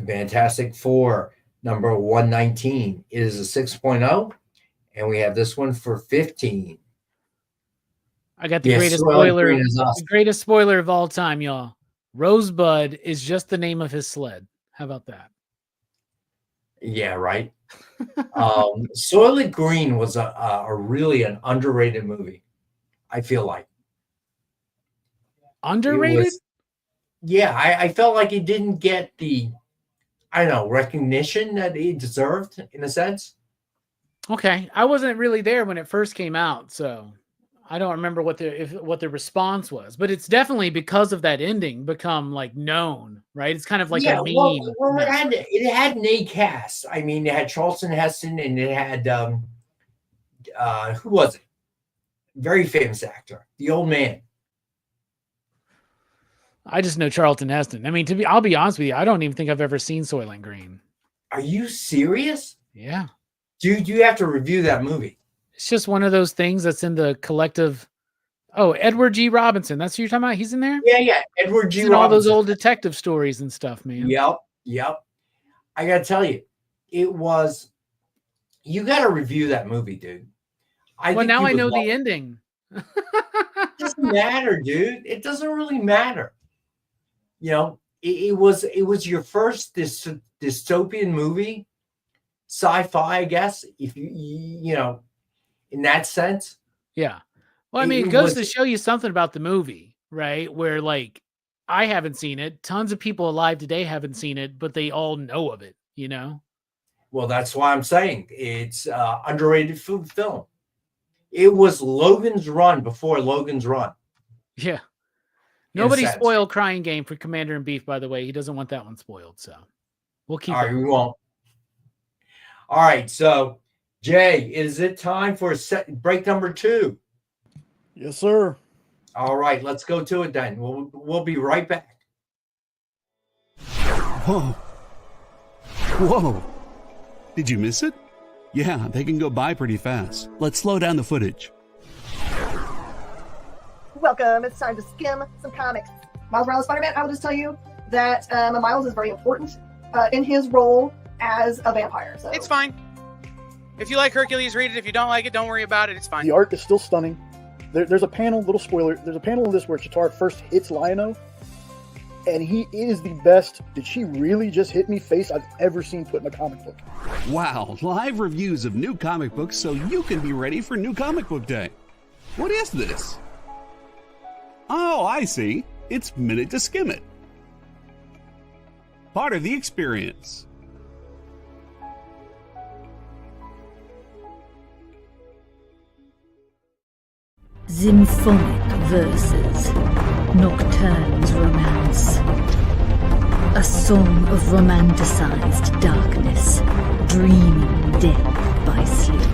I: Fantastic Four number 119 is a 6.0, and we have this one for 15.
J: I got the greatest spoiler. The greatest spoiler of all time, y'all. Rosebud is just the name of his sled. How about that?
I: Yeah, right. Soylent Green was a really an underrated movie. I feel like
J: underrated.
I: I felt like it didn't get the, recognition that it deserved in a sense.
J: Okay, I wasn't really there when it first came out, so I don't remember what the response was. But it's definitely because of that ending become like known, right? It's kind of like a meme.
I: Well, it had an A cast. I mean, it had Charlton Heston, and it had who was it? Very famous actor, the old man.
J: I just know Charlton Heston. I mean, I'll be honest with you, I don't even think I've ever seen Soylent Green.
I: Are you serious?
J: Yeah.
I: Dude, you have to review that movie.
J: It's just one of those things that's in the collective. Oh, Edward G. Robinson. That's who you're talking about? He's in there?
I: Yeah. Edward G.
J: Robinson. All those old detective stories and stuff, man.
I: Yep. I got to tell you, you got to review that movie, dude.
J: Now I know the ending.
I: It doesn't matter, dude. It doesn't really matter. It was your first dystopian movie, sci-fi, I guess, if you in that sense.
J: Yeah. Well, I mean, it goes to show you something about the movie, right? Where like I haven't seen it. Tons of people alive today haven't seen it, but they all know of it,
I: Well, that's why I'm saying it's underrated film. It was Logan's Run before Logan's Run.
J: Yeah. Nobody spoil Crying Game for Commander in Beef, by the way. He doesn't want that one spoiled, so we'll keep it.
I: All right, we won't. All right, so Jay, is it time for break number 2?
K: Yes, sir.
I: All right, let's go to it then. We'll be right back.
L: Whoa. Did you miss it? Yeah, they can go by pretty fast. Let's slow down the footage.
O: Welcome. It's time to skim some comics. Miles Morales Spider-Man, I will just tell you that Miles is very important in his role as a vampire. So.
B: It's fine. If you like Hercules, read it. If you don't like it, don't worry about it. It's fine.
K: The art is still stunning. There's a panel, little spoiler, there's a panel in this where Chitauri first hits Lion-O, and he is the best "did she really just hit me" face I've ever seen put in a comic book.
L: Wow, live reviews of new comic books so you can be ready for New Comic Book Day. What is this? Oh, I see. It's Minute to Skim It. part of the experience.
P: Symphonic verses, Nocturne's romance. A song of romanticized darkness, dreaming death by sleep.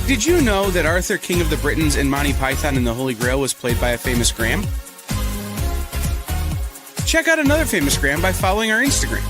N: Did you know that Arthur, King of the Britons, in Monty Python and the Holy Grail was played by a famous Graham? Check out another famous Graham by following our Instagram.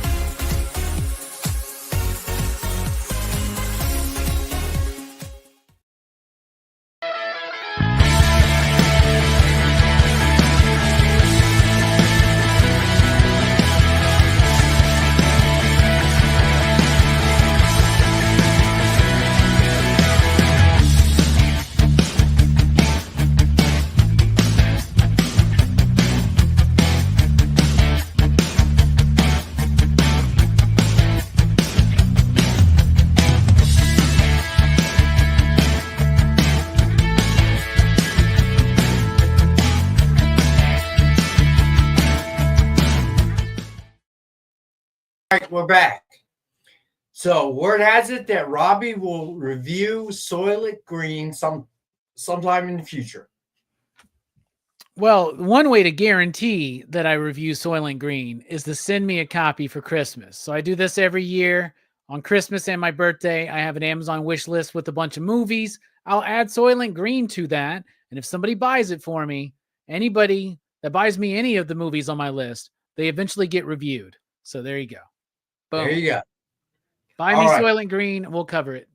I: All right, we're back. So word has it that Robbie will review Soylent Green sometime in the future.
J: Well, one way to guarantee that I review Soylent Green is to send me a copy for Christmas. So I do this every year on Christmas and my birthday. I have an Amazon wish list with a bunch of movies. I'll add Soylent Green to that. And if somebody buys it for me, anybody that buys me any of the movies on my list, they eventually get reviewed. So there you go. Boom.
I: There you go.
J: Buy me Soylent Green. We'll cover it.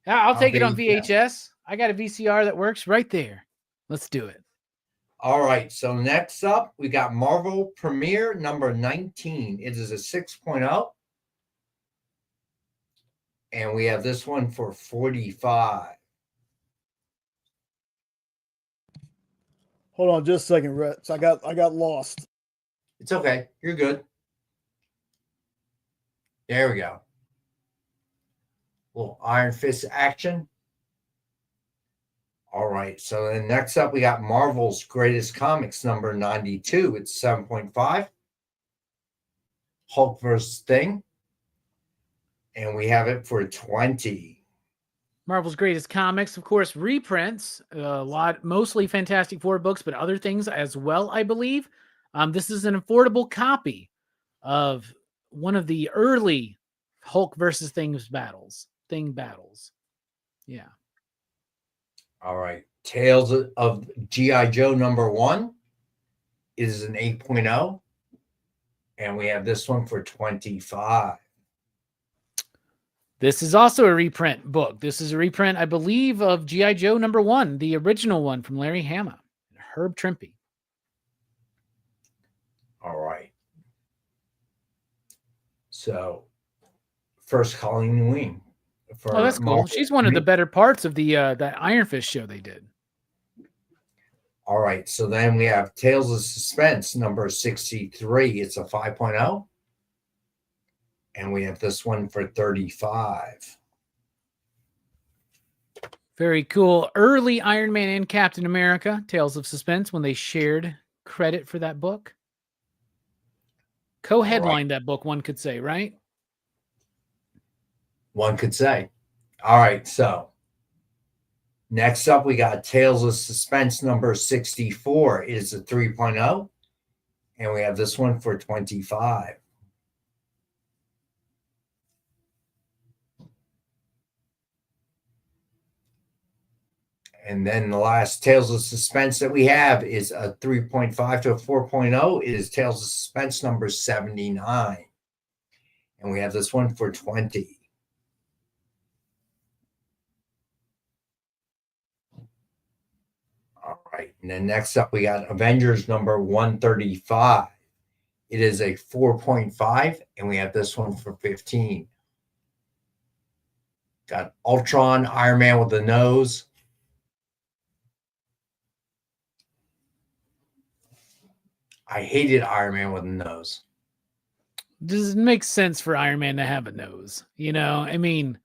J: I'll take it on VHS. I got a VCR that works right there. Let's do it.
I: All right. So next up, we got Marvel Premiere number 19. It is a 6.0. And we have this one for 45.
K: Hold on just a second, Rhett. I got lost.
I: It's okay. You're good. There we go. Little Iron Fist action. All right. So then next up, we got Marvel's Greatest Comics number 92. It's 7.5. Hulk vs. Thing. And we have it for 20.
J: Marvel's Greatest Comics, of course, reprints mostly Fantastic Four books, but other things as well, I believe. This is an affordable copy of one of the early Hulk versus Thing battles. Yeah.
I: All right. Tales of G.I. Joe number 1 is an 8.0. And we have this one for 25.
J: This is also a reprint book. This is a reprint, I believe, of G.I. Joe number 1, the original one from Larry Hama, Herb Trimpe.
I: All right. So, first Colleen Wing.
J: Oh, that's cool. She's one of the better parts of the that Iron Fist show they did.
I: All right. So then we have Tales of Suspense number 63. It's a 5.0. And we have this one for 35.
J: Very cool. Early Iron Man and Captain America, Tales of Suspense, when they shared credit for that book. Co-headlined that book, one could say, right?
I: One could say. All right. So next up, we got Tales of Suspense number 64. It is a 3.0. And we have this one for 25. And then the last Tales of Suspense that we have is a 3.5 to a 4.0. It is Tales of Suspense number 79. And we have this one for 20. right. And then next up, we got Avengers number 135. It is a 4.5, and we have this one for 15. Got Ultron, Iron Man with the nose. I hated Iron Man with a nose.
J: Does it make sense for Iron Man to have a nose? You know, I mean,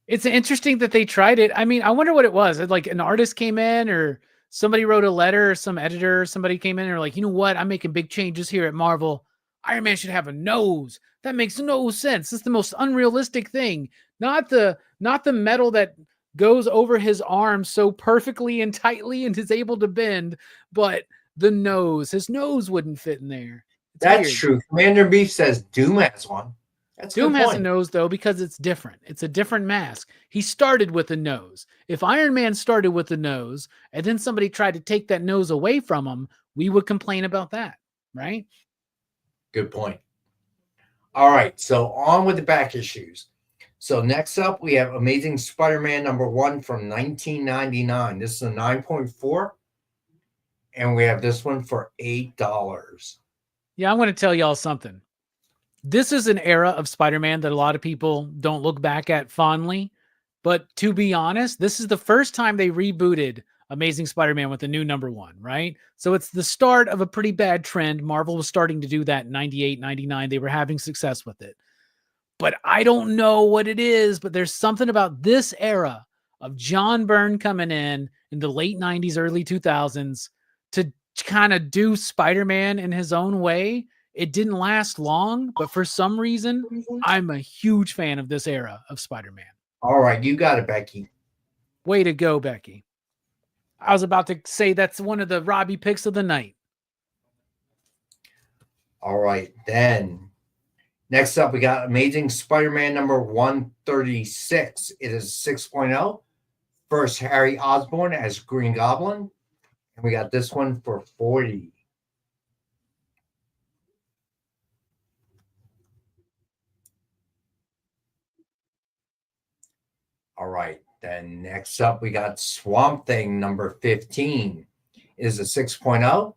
J: it's interesting that they tried it. I mean, I wonder what it was. Like an artist came in or somebody wrote a letter or some editor or somebody came in and were like, you know what? I'm making big changes here at Marvel. Iron Man should have a nose. That makes no sense. It's the most unrealistic thing. Not the metal that goes over his arm so perfectly and tightly and is able to bend, but the nose. His nose wouldn't fit in there. It's
I: That's
J: weird.
I: true. Commander Beef says Doom has one. That's
J: Doom
I: a good
J: has
I: point.
J: a nose, though, because it's different. It's a different mask. He started with a nose. If Iron Man started with a nose and then somebody tried to take that nose away from him, we would complain about that, right?
I: Good point. All right, so on with the back issues. So next up, we have Amazing Spider-Man number 1 from 1999. This is a 9.4, and we have this one for $8.
J: Yeah, I'm going to tell y'all something. This is an era of Spider-Man that a lot of people don't look back at fondly. But to be honest, this is the first time they rebooted Amazing Spider-Man with a new number 1, right? So it's the start of a pretty bad trend. Marvel was starting to do that in 98, 99. They were having success with it. But I don't know what it is, but there's something about this era of John Byrne coming in the late 90s, early 2000s to kind of do Spider-Man in his own way. It didn't last long, but for some reason, I'm a huge fan of this era of Spider-Man.
I: All right, you got it, Becky.
J: Way to go, Becky. I was about to say that's one of the Robbie picks of the night.
I: All right, then next up, we got Amazing Spider-Man number 136. It is 6.0. First, Harry Osborn as Green Goblin. And we got this one for 40. All right, then next up, we got Swamp Thing number 15. It is a 6.0.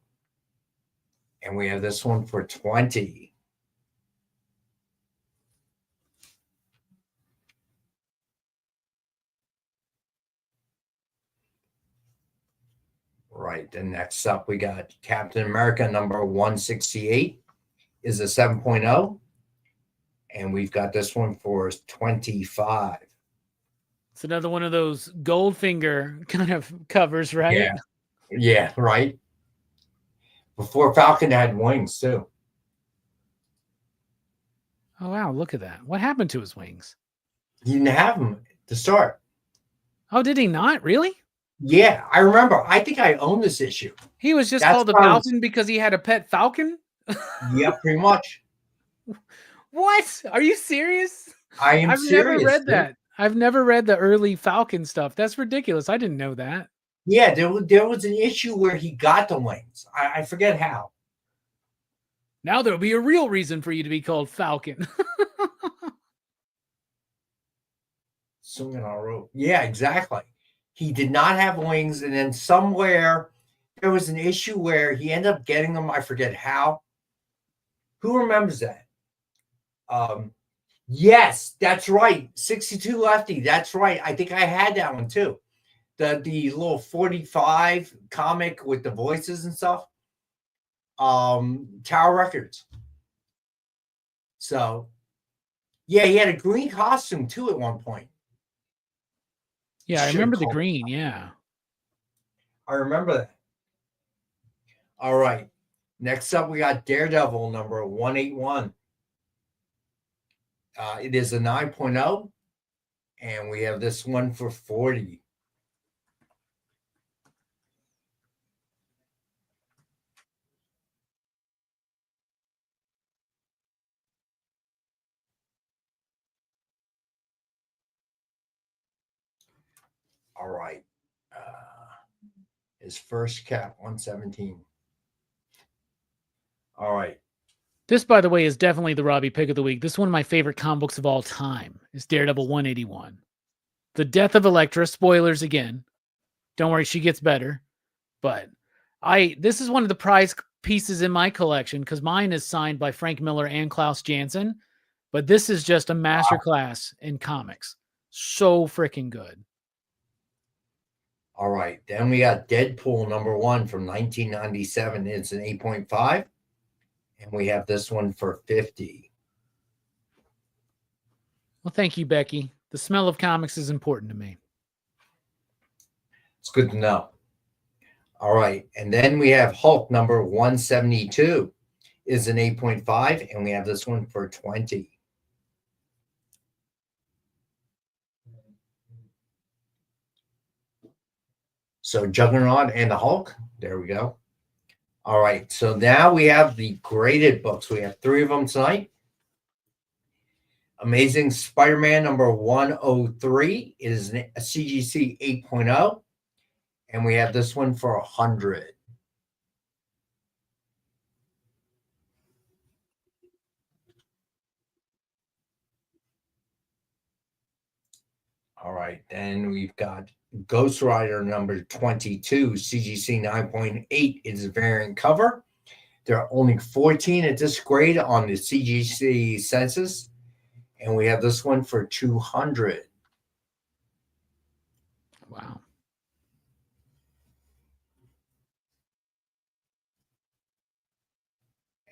I: And we have this one for 20. Right, then next up, we got Captain America number 168 is a 7.0. And we've got this one for 25.
J: It's another one of those Goldfinger kind of covers, right?
I: Yeah, yeah, right. Before Falcon had wings, too.
J: Oh, wow, look at that. What happened to his wings?
I: He didn't have them to start.
J: Oh, did he not? Really?
I: Yeah, I remember. I think I own this issue.
J: He was just called the Falcon because he had a pet falcon?
I: Yeah, pretty much.
J: What? Are you serious?
I: I am serious.
J: I've never read that. I've never read the early Falcon stuff. That's ridiculous. I didn't know that.
I: Yeah, there was an issue where he got the wings. I forget how.
J: Now there'll be a real reason for you to be called Falcon.
I: Swinging on a rope. Yeah, exactly. He did not have wings, and then somewhere there was an issue where he ended up getting them. I forget how. Who remembers that? Yes, that's right. 62 Lefty. That's right. I think I had that one too. The little 45 comic with the voices and stuff. Tower Records. So, yeah, he had a green costume too at one point.
J: Yeah, I remember the green. Yeah.
I: I remember that. All right. Next up, we got Daredevil number 181. It is a 9.0, and we have this one for 40. All right. His first cap, 117. All right.
J: This, by the way, is definitely the Robbie pick of the week. This is one of my favorite comic books of all time. Is Daredevil 181. The death of Elektra. Spoilers again. Don't worry, she gets better. But this is one of the prize pieces in my collection because mine is signed by Frank Miller and Klaus Janson. But this is just a masterclass in comics. So freaking good.
I: All right. Then we got Deadpool #1 from 1997. It's an 8.5. And we have this one for 50.
J: Well, thank you, Becky. The smell of comics is important to me.
I: It's good to know. All right. And then we have Hulk #172 is an 8.5. And we have this one for 20. So Juggernaut and the Hulk. There we go. All right. So now we have the graded books. We have 3 of them tonight. Amazing Spider-Man #103 is a CGC 8.0. And we have this one for 100. All right. Then we've got Ghost Rider #22, CGC 9.8 is a variant cover. There are only 14 at this grade on the CGC census. And we have this one for 200.
J: Wow.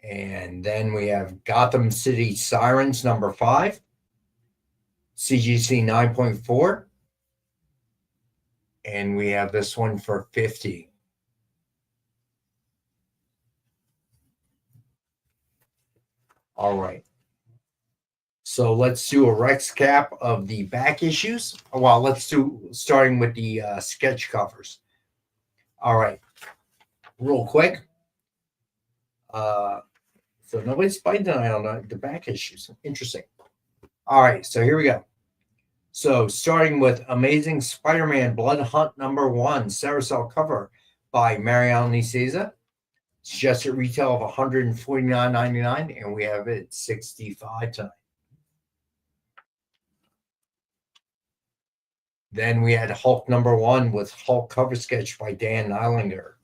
I: And then we have Gotham City Sirens #5, CGC 9.4. And we have this one for 50. All right. So let's do a Rex cap of the back issues. Well, let's do starting with the sketch covers. All right. Real quick. So nobody's fighting tonight on the back issues. Interesting. All right. So here we go. So starting with Amazing Spider-Man Blood Hunt #1, Carousel cover by Mariano Nicieza. Suggested retail of $149.99, and we have it at $65 tonight. Then we had Hulk #1 with Hulk cover sketch by Dan Nylander.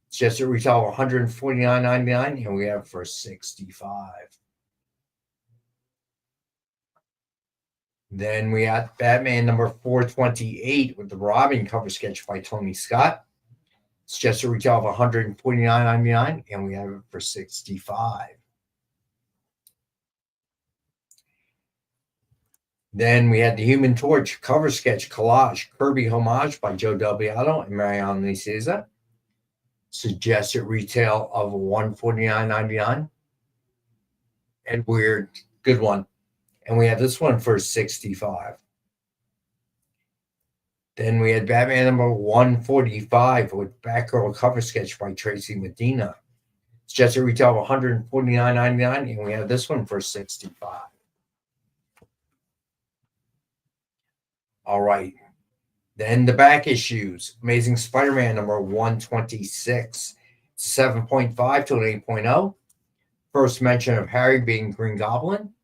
I: Suggested retail of $149.99, and we have it for $65. Then we got Batman #428 with the Robin cover sketch by Tony Scott. Suggested retail of $149.99, and we have it for $65. Then we had the Human Torch cover sketch collage Kirby homage by Joe Del Beato and Mariano Nicieza. Suggested retail of $149.99. And weird, good one. And we have this one for $65. Then we had Batman #145 with Batgirl cover sketch by Tracy Medina. Suggested retail of $149.99, and we have this one for $65. All right. Then the back issues. Amazing Spider-Man #126. 7.5 to an 8.0. First mention of Harry being Green Goblin.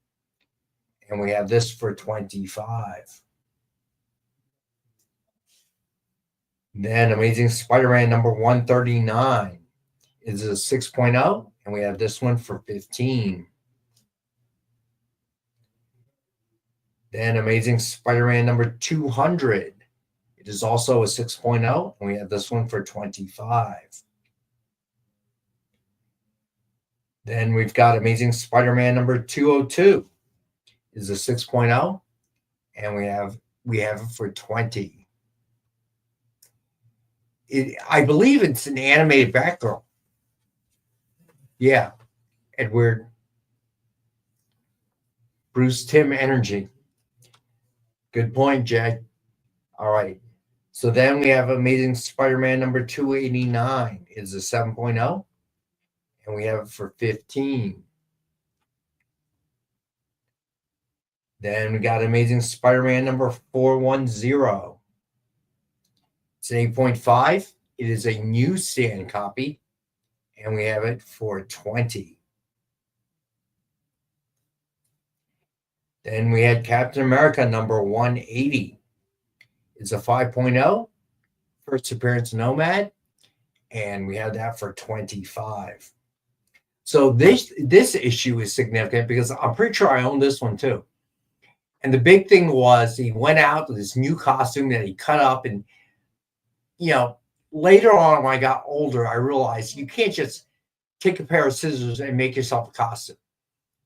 I: And we have this for $25. Then Amazing Spider-Man #139 is a 6.0, and we have this one for $15. Then Amazing Spider-Man #200. It is also a 6.0, and we have this one for $25. Then we've got Amazing Spider-Man #202. It is a 6.0, and we have it for $20. I believe it's an animated Batgirl. Yeah. Edward Bruce Timm energy. Good point, Jay. All right. So then we have Amazing Spider-Man #289 is a 7.0, and we have it for $15. Then we got Amazing Spider-Man #410. It's an 8.5. It is a newsstand copy, and we have it for $20. Then we had Captain America #180. It's a 5.0. First appearance Nomad. and we had that for 25. So this issue is significant because I'm pretty sure I own this one too. And the big thing was he went out with this new costume that he cut up, and later on when I got older, I realized you can't just take a pair of scissors and make yourself a costume.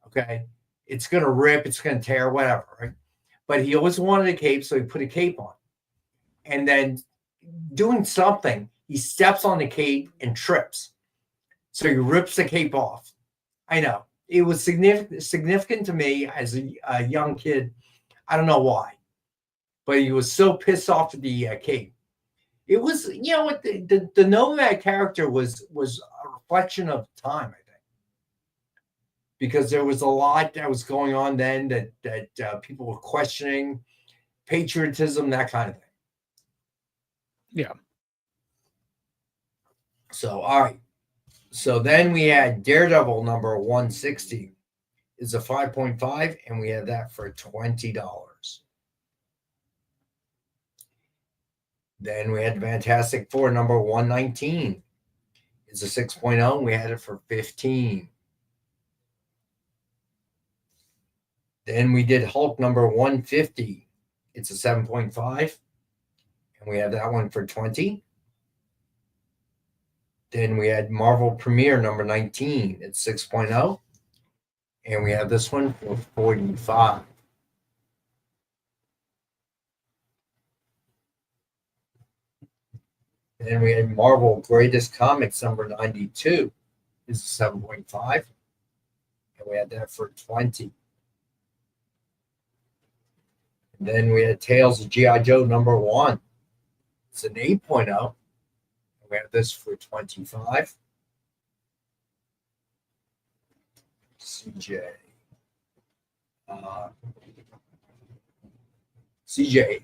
I: Okay, it's gonna rip, it's gonna tear, whatever, right? But he always wanted a cape, so he put a cape on, and then doing something, he steps on the cape and trips. So he rips the cape off. I know. It was significant to me as a young kid. I don't know why. But he was so pissed off at the cape. It was, the Nomad character was a reflection of time, I think. Because there was a lot that was going on then that people were questioning, patriotism, that kind of thing.
J: Yeah.
I: So, all right. So then we had Daredevil number 160 is a 5.5, and we had that for $20. Then we had Fantastic Four number 119 is a 6.0, and we had it for 15. Then we did Hulk number 150. It's a 7.5, and we have that one for 20. Then we had Marvel Premiere number 19. It's 6.0. And we have this one for 45. Then we had Marvel Greatest Comics number 92. It's 7.5. And we had that for 20. And then we had Tales of G.I. Joe number 1. It's an 8.0. We have this for 25. CJ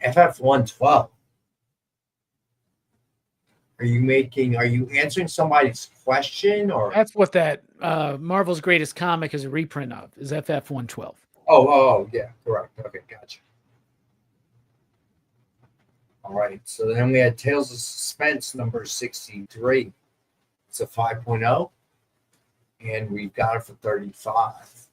I: FF112. Are you answering somebody's question, or
J: that's what that Marvel's Greatest Comic is a reprint of, is FF112.
I: Oh, yeah, correct. Okay, gotcha. All right, so then we had Tales of Suspense number 63. It's a 5.0, and we've got it for 35.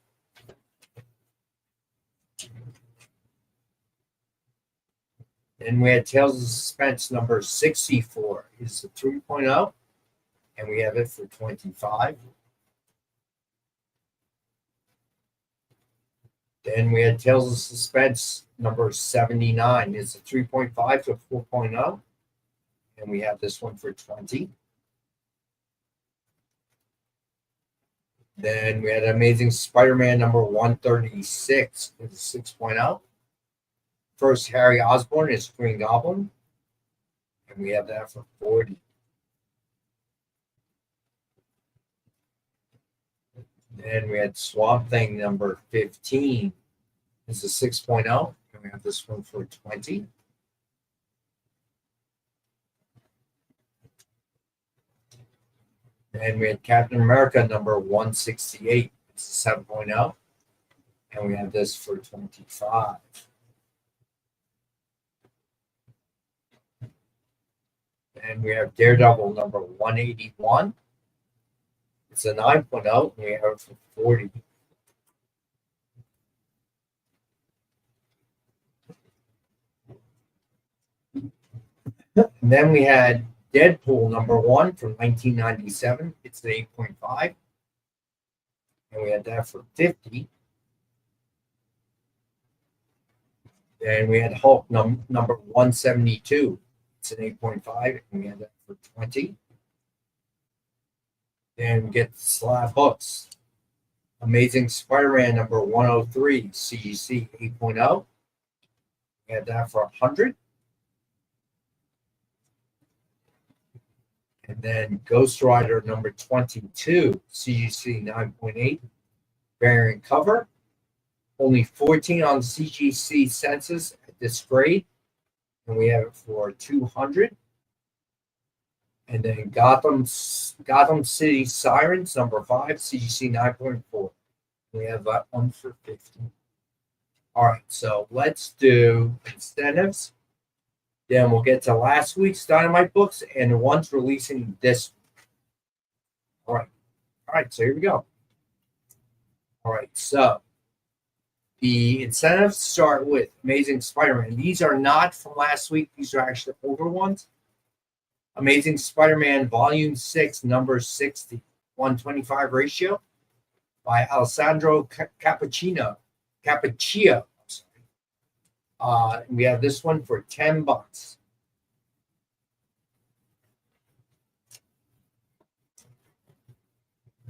I: Then we had Tales of Suspense number 64. It's a 3.0, and we have it for 25. Then we had Tales of Suspense number 79. It's a 3.5 to a 4.0. And we have this one for 20. Then we had Amazing Spider-Man number 136. It's a 6.0. First Harry Osborn is Green Goblin. And we have that for 40. Then we had Swamp Thing number 15. It's a 6.0. And we have this one for 20. And we had Captain America number 168. It's a 7.0. And we have this for 25. And we have Daredevil number 181. It's a 9.0, and we have it for 40. And then we had Deadpool number 1 from 1997. It's an 8.5. And we had that for 50. Then we had Hulk number 172. It's an 8.5, and we had that for 20. Then we get the slab hooks. Amazing Spider-Man number 103, CGC 8.0. We had that for 100. And then Ghost Rider number 22, CGC 9.8, variant cover. Only 14 on the CGC census at this grade. And we have it for 200. And then Gotham City Sirens, number 5, CGC 9.4. We have that one for 50. All right, so let's do incentives. Then we'll get to last week's Dynamite books and the ones releasing this week. All right, so here we go. All right, so the incentives start with Amazing Spider-Man. These are not from last week. These are actually older ones. Amazing Spider-Man Volume 6, number 60, 125 ratio by Alessandro Cappuccio. We have this one for $10.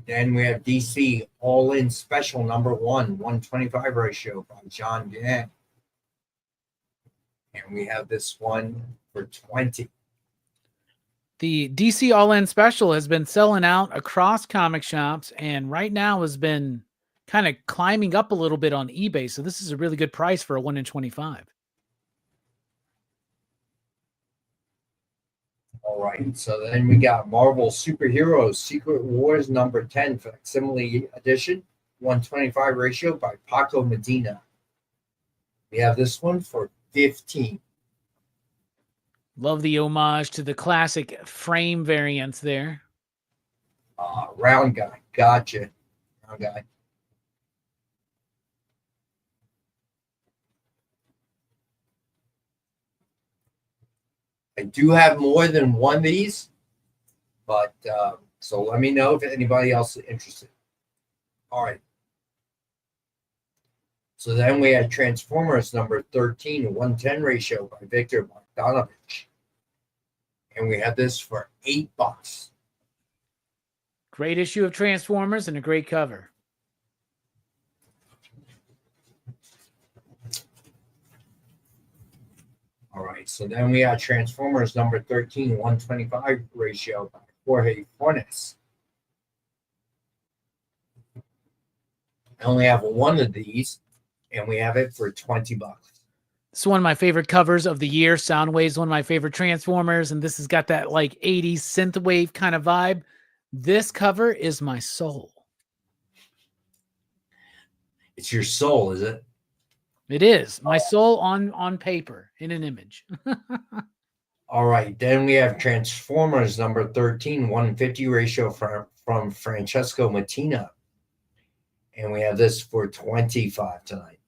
I: Then we have DC All-In Special number 1, 125 ratio by John Gann. And we have this one for $20.
J: The DC All-In Special has been selling out across comic shops and right now has been kind of climbing up a little bit on eBay. So this is a really good price for a 1 in 25.
I: All right, so then we got Marvel Superheroes Secret Wars number 10 facsimile edition, 125 ratio by Paco Medina. We have this one for $15.
J: Love the homage to the classic frame variants there.
I: Round guy, gotcha. Round guy. I do have more than one of these, but so let me know if anybody else is interested. All right. So then we had Transformers number 13, 110 ratio by Victor Bogdanovich. And we have this for $8.
J: Great issue of Transformers and a great cover.
I: All right, so then we have Transformers number 13, 125 ratio by Jorge Fornes. I only have one of these, and we have it for $20.
J: It's one of my favorite covers of the year. Soundwave's one of my favorite Transformers, and this has got that like 80s synthwave kind of vibe. This cover is my soul.
I: It's your soul, is it?
J: It is. My soul on paper in an image.
I: All right, then we have Transformers number 13, 150 ratio from Francesco Mattina. And we have this for $25 tonight.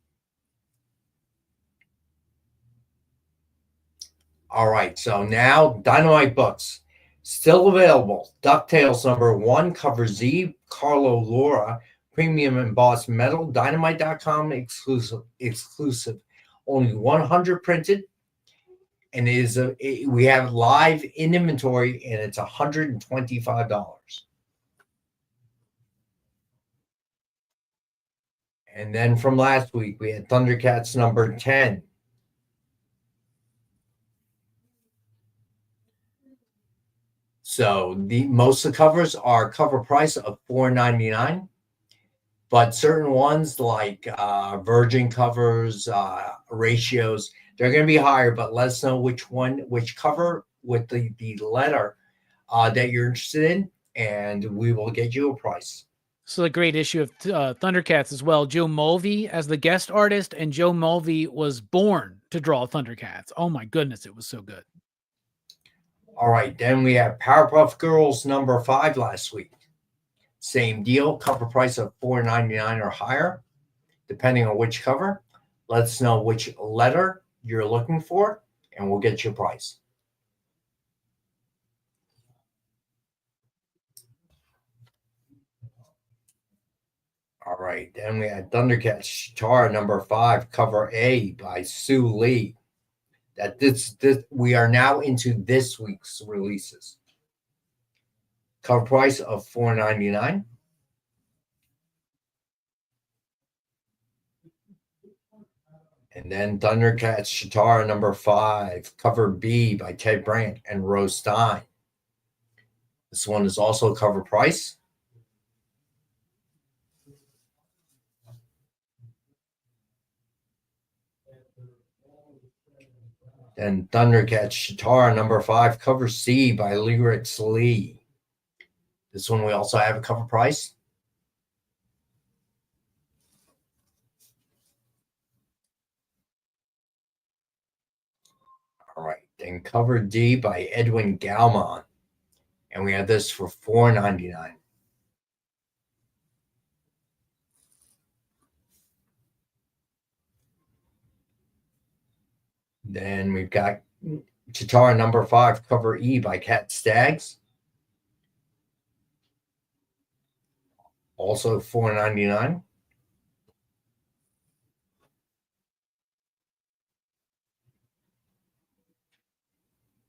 I: All right, so now Dynamite Books. Still available. DuckTales number 1, cover Z, Carlo Laura, premium embossed metal, Dynamite.com exclusive. Only 100 printed. And we have live in inventory, and it's $125. And then from last week, we had Thundercats number 10. So most of the covers are cover price of $4.99, but certain ones like Virgin covers, ratios, they're going to be higher. But let us know which cover with the letter that you're interested in, and we will get you a price.
J: So a great issue of Thundercats as well. Joe Mulvey as the guest artist, and Joe Mulvey was born to draw Thundercats. Oh my goodness, it was so good.
I: All right, then we have Powerpuff Girls number 5 last week. Same deal, cover price of $4.99 or higher, depending on which cover. Let us know which letter you're looking for, and we'll get you a price. All right, then we had Thundercats Chitara number 5, cover A by Sue Lee. We are now into this week's releases. Cover price of $4.99. And then Thundercats Chitara number 5, cover B by Ted Brandt and Rose Stein. This one is also cover price. Then Thundercats Chitara number 5, cover C by Lyrics Lee. This one we also have a cover price. All right, then cover D by Edwin Galman. And we have this for $4.99. Then we've got Chitara number 5, cover E by Cat Staggs. Also $4.99.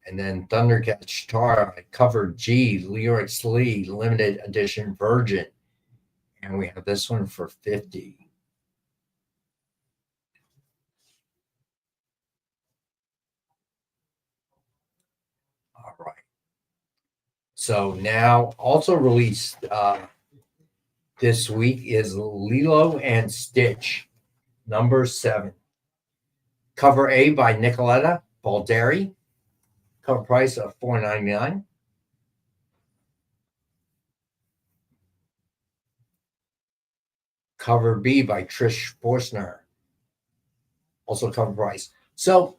I: And then Thundercat Chitara cover G, Lyrics Lee, limited edition Virgin. And we have this one for $50. All right. So now also released this week is Lilo and Stitch, number 7. Cover A by Nicoletta Balderi. Cover price of $4.99. Cover B by Trish Borsner. Also cover price. So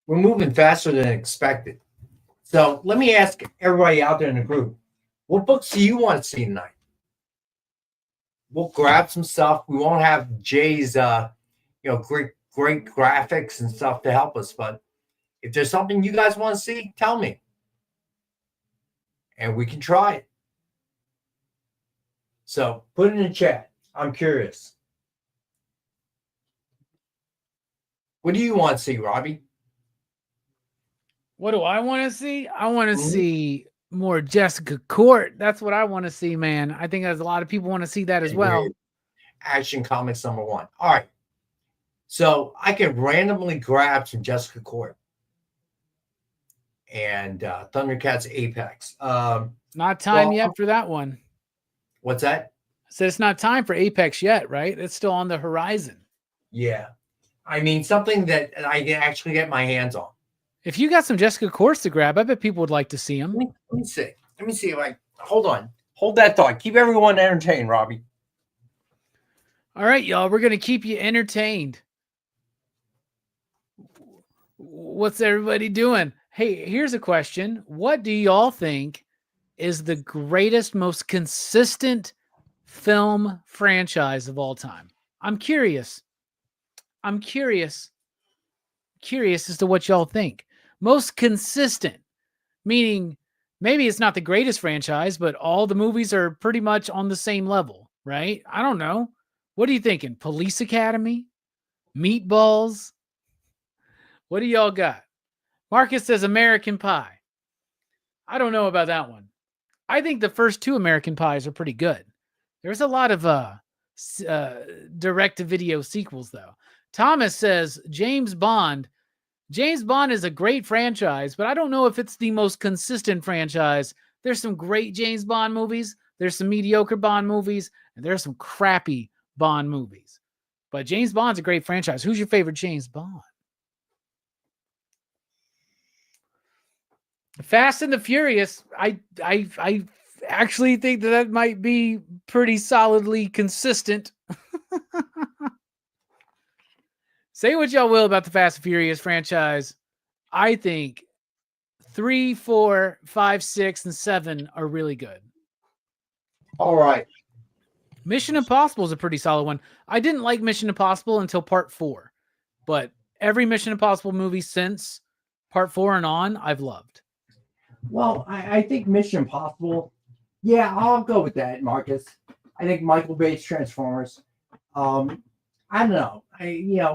I: we're moving faster than expected. So let me ask everybody out there in the group, what books do you want to see tonight? We'll grab some stuff. We won't have Jay's great graphics and stuff to help us, but if there's something you guys want to see, tell me. And we can try it. So put it in the chat. I'm curious. What do you want to see, Robbie?
J: What do I want to see? I want to see more Jessica Court. That's what I want to see, man. I think there's a lot of people want to see that as well.
I: Action Comics number 1. All right. So I can randomly grab some Jessica Court and Thundercats Apex.
J: Not time yet for that one.
I: What's that?
J: I said it's not time for Apex yet, right? It's still on the horizon.
I: Yeah. I mean, something that I can actually get my hands on.
J: If you got some Jessica Courts to grab, I bet people would like to see them.
I: Let me see. Let me see if I hold on. Hold that thought. Keep everyone entertained, Robbie.
J: All right, y'all. We're gonna keep you entertained. What's everybody doing? Hey, here's a question. What do y'all think is the greatest, most consistent film franchise of all time? I'm curious. I'm curious as to what y'all think. Most consistent, meaning maybe it's not the greatest franchise, but all the movies are pretty much on the same level, right? I don't know. What are you thinking? Police Academy? Meatballs? What do y'all got? Marcus says American Pie. I don't know about that one. I think the first 2 American Pies are pretty good. There's a lot of direct-to-video sequels, though. Thomas says James Bond. James Bond is a great franchise, but I don't know if it's the most consistent franchise. There's some great James Bond movies. There's some mediocre Bond movies. And there's some crappy Bond movies. But James Bond's a great franchise. Who's your favorite James Bond? Fast and the Furious. I actually think that might be pretty solidly consistent. Say what y'all will about the Fast and Furious franchise. I think 3, 4, 5, 6, and 7 are really good.
I: All right.
J: Mission Impossible is a pretty solid one. I didn't like Mission Impossible until part 4, but every Mission Impossible movie since part 4 and on, I've loved.
I: Well, I think Mission Impossible. Yeah, I'll go with that, Marcus. I think Michael Bay's Transformers. I don't know.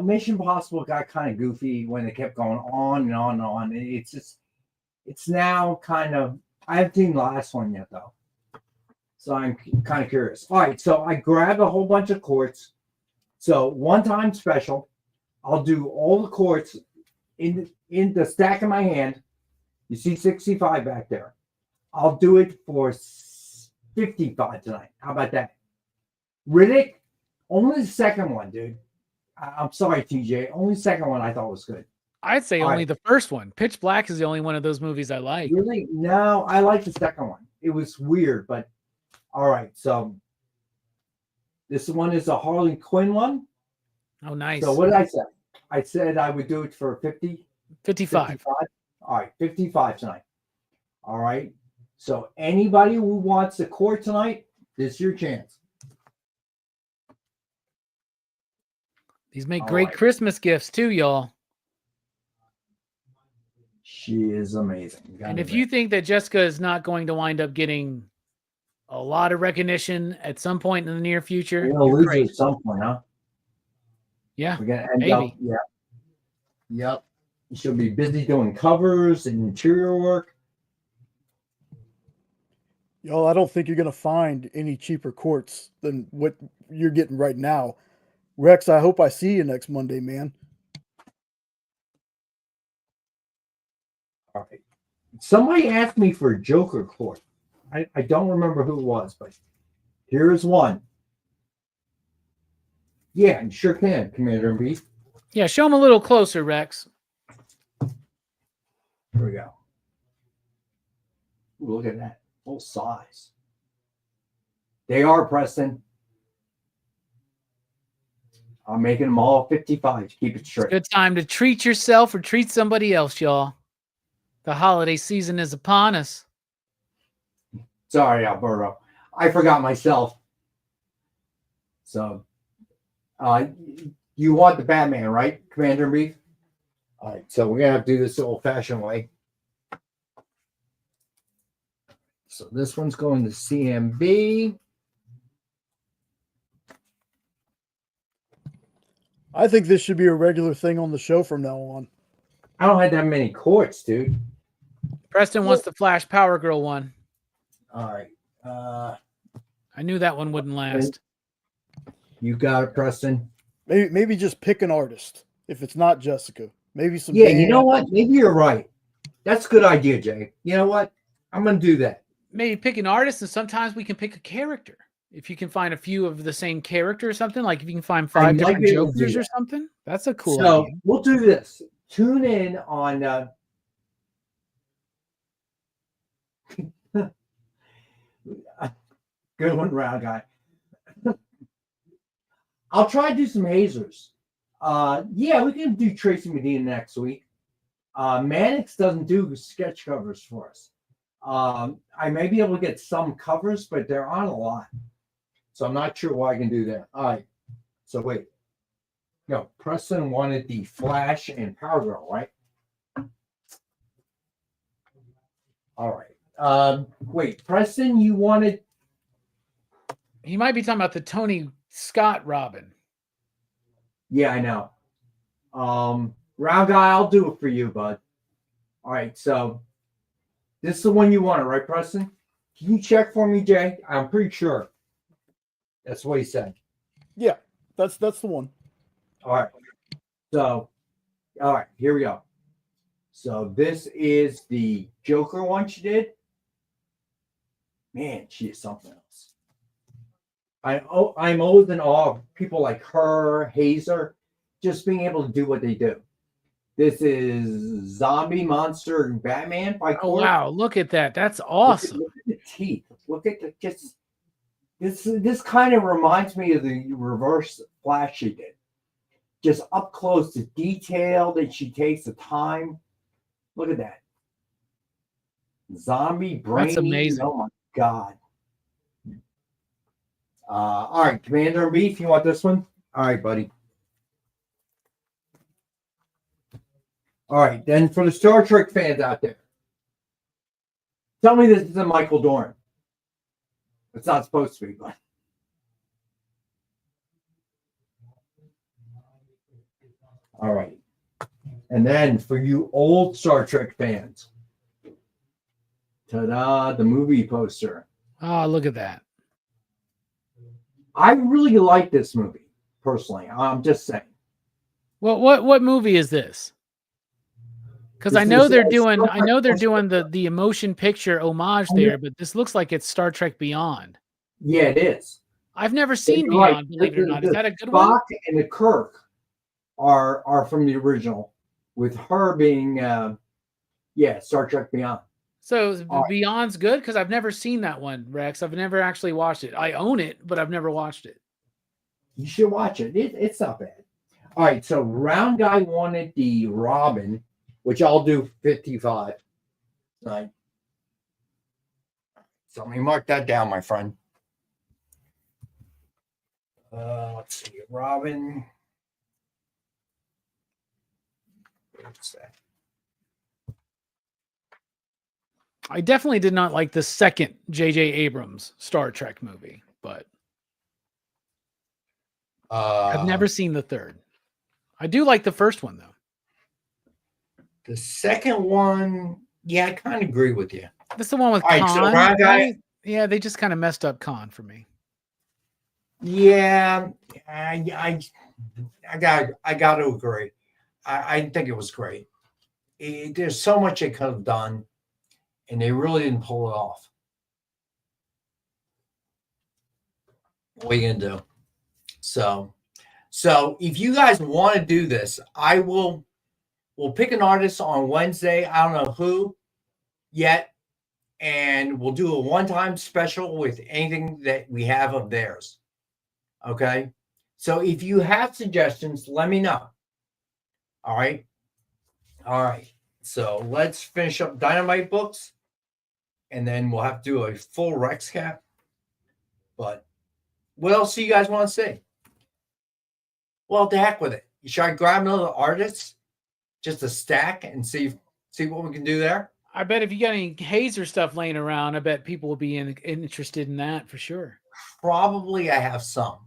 I: Mission Impossible got kind of goofy when it kept going on and on and on. It's now kind of, I haven't seen the last one yet, though. So I'm kind of curious. All right, so I grabbed a whole bunch of quartz. So one-time special, I'll do all the quartz in the stack in my hand. You see 65 back there. I'll do it for 55 tonight. How about that? Riddick, only the second one, dude. I'm sorry, TJ. Only the second one I thought was good.
J: I'd say only the first one. Pitch Black is the only one of those movies I like.
I: Really? No, I like the second one. It was weird, but all right. So this one is a Harley Quinn one.
J: Oh, nice.
I: So what did I say? I said I would do it for 50?
J: 55.
I: All right, 55 tonight. All right. So anybody who wants the court tonight, this is your chance.
J: These make great Christmas gifts too, y'all.
I: She is amazing.
J: And if you think that Jessica is not going to wind up getting a lot of recognition at some point in the near future,
I: we're gonna lose her at some point, huh?
J: Yeah,
I: we're gonna end
J: maybe.
I: up. Yeah, yep. She'll be busy doing covers and interior work.
K: Y'all, I don't think you're gonna find any cheaper quartz than what you're getting right now. Rex, I hope I see you next Monday, man.
I: All right. Somebody asked me for Joker quartz. I don't remember who it was, but here's one. Yeah, you sure can, Commander in Chief.
J: Yeah, show them a little closer, Rex.
I: Here we go. Ooh, look at that. Full size. They are, Preston. I'm making them all 55 to keep it straight.
J: Good time to treat yourself or treat somebody else, y'all. The holiday season is upon us.
I: Sorry, Alberto. I forgot myself. So, you want the Batman, right, Commander in Chief? All right, so we're going to have to do this the old-fashioned way. So this one's going to CMB.
K: I think this should be a regular thing on the show from now on.
I: I don't have that many quartz, dude.
J: Preston wants the Flash Power Girl one.
I: All right.
J: I knew that one wouldn't last.
I: You got it, Preston.
K: Maybe just pick an artist. If it's not Jessica, maybe some.
I: Yeah, you know what? Maybe you're right. That's a good idea, Jay. You know what? I'm going to do that.
J: Maybe pick an artist, and sometimes we can pick a character. If you can find a few of the same character or something, like if you can find 5 different Jokers or something, that's a cool
I: idea.
J: idea.
I: We'll do this. Tune in on good one, round guy. I'll try to do some hazers. Yeah, we can do Tracy Medina next week. Mannix doesn't do sketch covers for us. I may be able to get some covers, but there aren't a lot. So I'm not sure what I can do there. All right. So wait. No, Preston wanted the Flash and Power Girl, right? All right. Wait, Preston, you wanted...
J: He might be talking about the Tony Scott Robin.
I: Yeah, I know. Round guy, I'll do it for you, bud. All right, so this is the one you wanted, right, Preston? Can you check for me, Jay? I'm pretty sure. That's what he said.
K: Yeah, that's the one.
I: All right. So, all right, here we go. So this is the Joker one she did. Man, she is something else. I'm always in awe of people like her, Hazer, just being able to do what they do. This is Zombie Monster Batman by
J: Oh, wow. Look at that. That's awesome.
I: Look at the teeth. Look at the just this kind of reminds me of the reverse Flash she did. Just up close, the detail that she takes, the time. Look at that. Zombie brain.
J: That's amazing.
I: Oh my God. All right, Commander in Chief, you want this one? All right, buddy. All right, then for the Star Trek fans out there, tell me this isn't Michael Dorn. It's not supposed to be, but. All right. And then for you old Star Trek fans, ta-da, the movie poster.
J: Oh, look at that.
I: I really like this movie, personally. I'm just saying.
J: Well, what movie is this? Because I know they're doing the motion picture homage there, but this looks like it's Star Trek Beyond.
I: Yeah, it is.
J: I've never seen Beyond, believe it or not. Is that a good one?
I: Spock and the Kirk are from the original, with her being Star Trek Beyond.
J: So Beyond's good because I've never seen that one, Rex. I've never actually watched it. I own it, but I've never watched it.
I: You should watch it. It's not bad. All right, so Round Guy wanted the Robin, which I'll do 55. Right. So let me mark that down, my friend. Let's see, Robin.
J: I definitely did not like the second J.J. Abrams Star Trek movie, but I've never seen the third. I do like the first one, though.
I: The second one, yeah, I kind of agree with you.
J: This is the one with
I: All right,
J: Khan.
I: so Round Guy,
J: yeah, they just kind of messed up Khan for me.
I: yeah, I got to agree. I think it was great. There's so much they could have done, and they really didn't pull it off. What are you gonna do? So if you guys want to do this, we'll pick an artist on Wednesday. I don't know who yet, and we'll do a one-time special with anything that we have of theirs. Okay, so if you have suggestions, let me know. All right. So let's finish up Dynamite books, and then we'll have to do a full Rex cap. But what else do you guys want to see? Well, to heck with it. Should I grab another artist, just a stack, and see what we can do there?
J: I bet if you got any Hazer stuff laying around, I bet people will be interested in that for sure.
I: Probably I have some.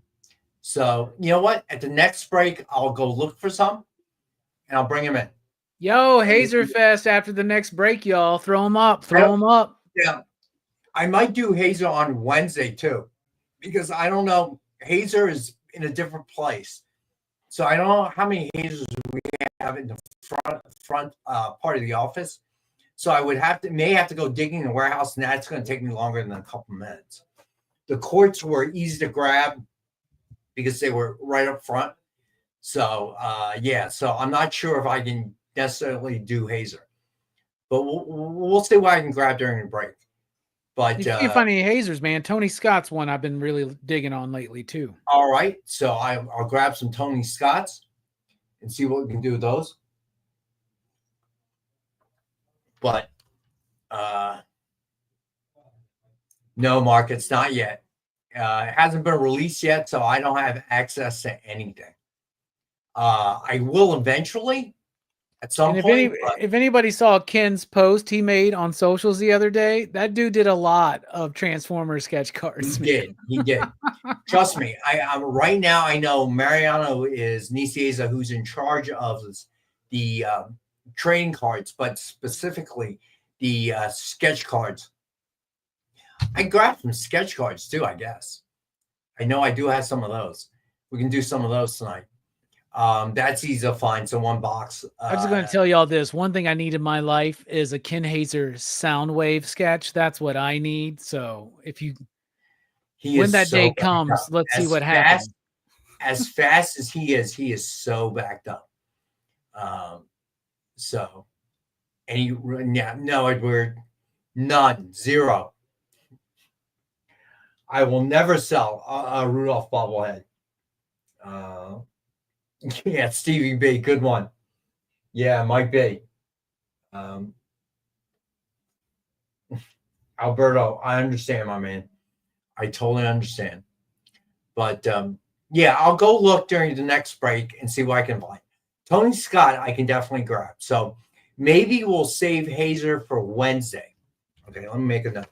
I: So you know what? At the next break, I'll go look for some, and I'll bring them in.
J: Yo, Hazer Fest after the next break, y'all. Throw them up. Throw them up.
I: Yeah. I might do Hazer on Wednesday too, because I don't know. Hazer is in a different place. So I don't know how many Hazers we have in the front part of the office. So I may have to go digging in the warehouse, and that's going to take me longer than a couple minutes. The quartz were easy to grab because they were right up front. So yeah, so I'm not sure if I can necessarily do Hazer, but we'll see what I can grab during the break. But
J: you can't find any Hazers, man. Tony Scott's one I've been really digging on lately too.
I: All right, so I'll grab some Tony Scott's and see what we can do with those. But no, Mark, it's not yet. It hasn't been released yet, so I don't have access to anything. I will eventually at some point.
J: If anybody saw Ken's post he made on socials the other day, that dude did a lot of Transformers sketch cards.
I: He did. Trust me. I'm right now. I know Mariano is Nicieza, who's in charge of the trading cards, but specifically the sketch cards. I grabbed some sketch cards too, I guess. I know I do have some of those. We can do some of those tonight. That's easy to find. So one box.
J: I'm just going to tell y'all this. One thing I need in my life is a Ken Hazer Soundwave sketch. That's what I need. So when that day comes, let's see what happens.
I: As fast as he is so backed up. So, and no, Edward, none, zero. I will never sell a Rudolph bobblehead. Yeah, Stevie B, good one. Yeah, Mike B. Alberto, I understand, my man. I totally understand. But yeah, I'll go look during the next break and see what I can find. Tony Scott, I can definitely grab. So maybe we'll save Hazer for Wednesday. Okay, let me make a note.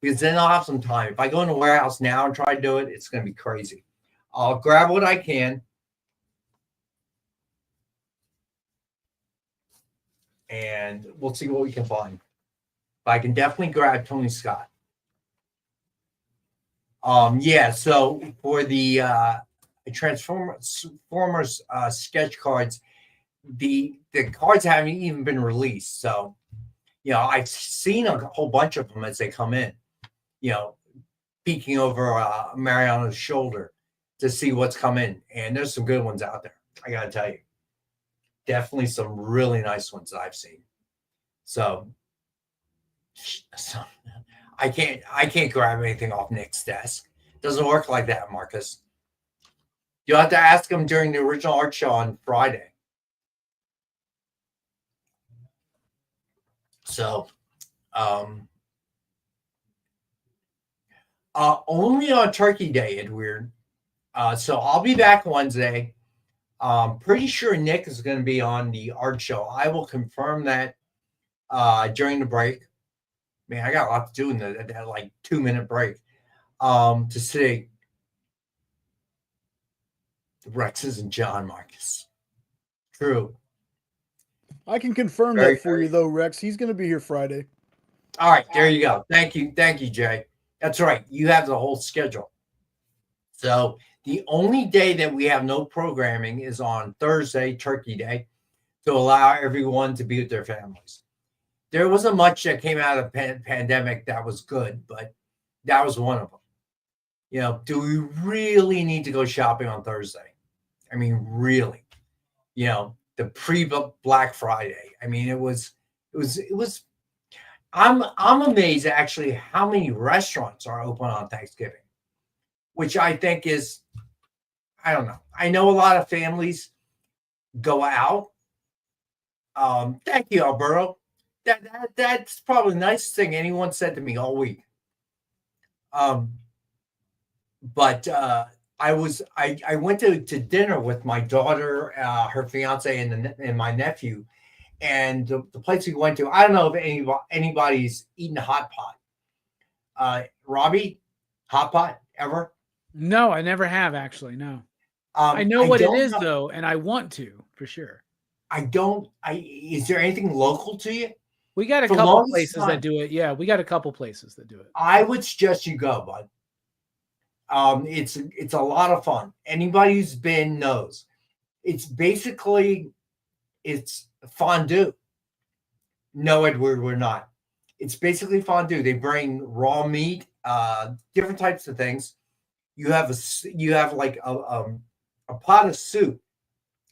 I: Because then I'll have some time. If I go in the warehouse now and try to do it, it's going to be crazy. I'll grab what I can. And we'll see what we can find. But I can definitely grab Tony Scott. Yeah, so for the Transformers sketch cards, the cards haven't even been released. So, I've seen a whole bunch of them as they come in, peeking over Mariano's shoulder to see what's come in. And there's some good ones out there, I got to tell you. Definitely some really nice ones that I've seen. So I can't grab anything off Nick's desk. It doesn't work like that, Marcus. You'll have to ask him during the original art show on Friday. So only on Turkey Day, Edward. So I'll be back Wednesday. Pretty sure Nick is going to be on the art show. I will confirm that during the break. Man, I got a lot to do in that like 2-minute break to see the Rexes and John Marcus. True.
K: I can confirm that for you, though, Rex. He's going to be here Friday.
I: All right, there you go. Thank you, Jay. That's right. You have the whole schedule. So the only day that we have no programming is on Thursday, Turkey Day, to allow everyone to be with their families. There wasn't much that came out of the pandemic that was good, but that was one of them. You know, do we really need to go shopping on Thursday? I mean, really? You know, the pre-Black Friday. I mean, it was. I'm amazed actually how many restaurants are open on Thanksgiving, which I think is, I don't know. I know a lot of families go out. Thank you, Alberto. That's probably the nicest thing anyone said to me all week. But I went to dinner with my daughter, her fiance, and my nephew. And the place we went to, I don't know if anybody's eaten hot pot. Robbie, hot pot ever?
J: No, I never have actually. No, I know what it is though, and I want to for sure.
I: Is there anything local to you?
J: We got a couple places that do it. Yeah, we got a couple places that do it.
I: I would suggest you go, bud. It's a lot of fun. Anybody who's been knows. It's basically fondue. No, Edward, we're not. It's basically fondue. They bring raw meat, different types of things. You have like a pot of soup,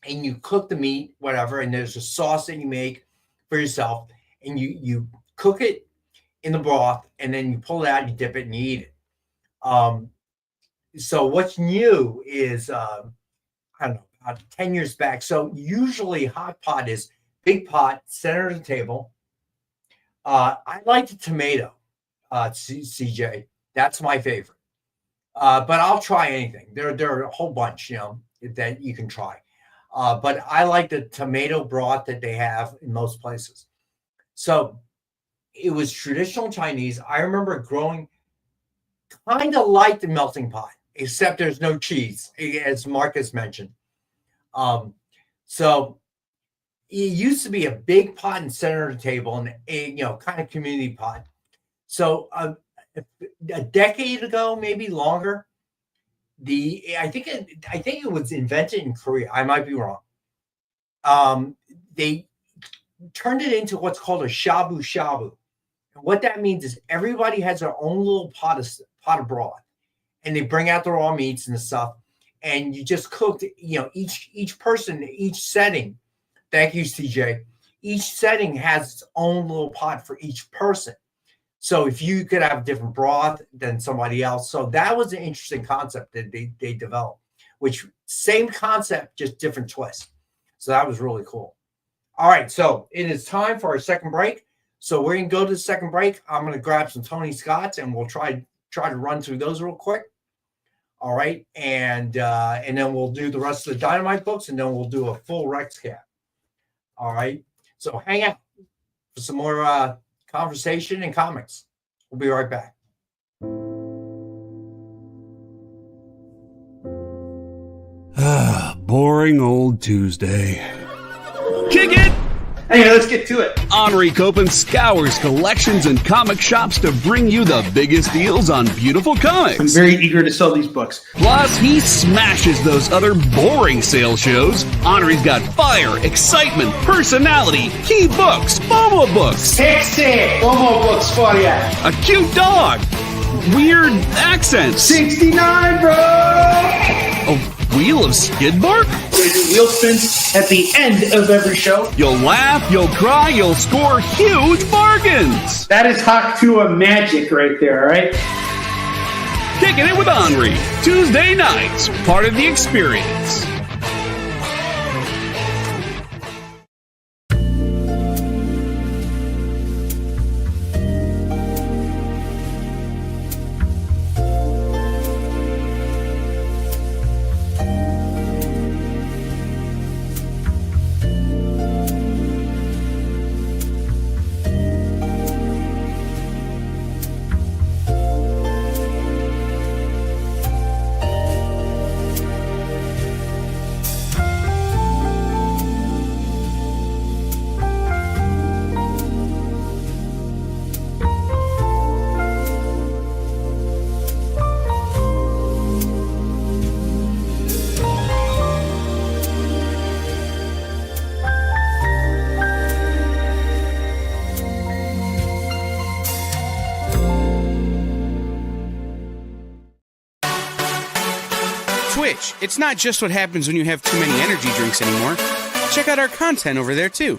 I: and you cook the meat, whatever. And there's a sauce that you make for yourself, and you cook it in the broth, and then you pull it out, you dip it, and you eat it. So what's new is I don't know, about 10 years back. So usually hot pot is big pot, center of the table. I like the tomato, CJ. That's my favorite. But I'll try anything. There are a whole bunch, that you can try. But I like the tomato broth that they have in most places. So it was traditional Chinese. I remember growing kind of like the melting pot, except there's no cheese, as Marcus mentioned. So it used to be a big pot in the center of the table and a kind of community pot. So a decade ago, maybe longer, I think it was invented in Korea. I might be wrong. They turned it into what's called a shabu shabu. And what that means is everybody has their own little pot of broth, and they bring out the raw meats and the stuff, and you just cooked, each person, each setting. Thank you, CJ. Each setting has its own little pot for each person. So if you could have a different broth than somebody else. So that was an interesting concept that they developed, which same concept, just different twist. So that was really cool. All right, so it is time for our second break. So we're going to go to the second break. I'm going to grab some Tony Scotts, and we'll try to run through those real quick. All right, and then we'll do the rest of the Dynamite books, and then we'll do a full Rex cap. All right, so hang out for some more conversation and comics. We'll be right back.
L: Boring old Tuesday. Kick it!
Q: Hey, let's get to it.
L: Henri Copen scours collections and comic shops to bring you the biggest deals on beautiful comics.
Q: I'm very eager to sell these books.
L: Plus, he smashes those other boring sales shows. Henri's got fire, excitement, personality, key books, FOMO books.
Q: Sexy FOMO books for you.
L: A cute dog. Weird accents.
Q: 69, bro!
L: A wheel of Skidmark?
Q: We do wheel spins at the end of every show.
L: You'll laugh, you'll cry, you'll score huge bargains.
Q: That is Haktua magic right there, all right?
L: Kicking it with Henri. Tuesday nights, part of the experience.
N: It's not just what happens when you have too many energy drinks anymore. Check out our content over there, too.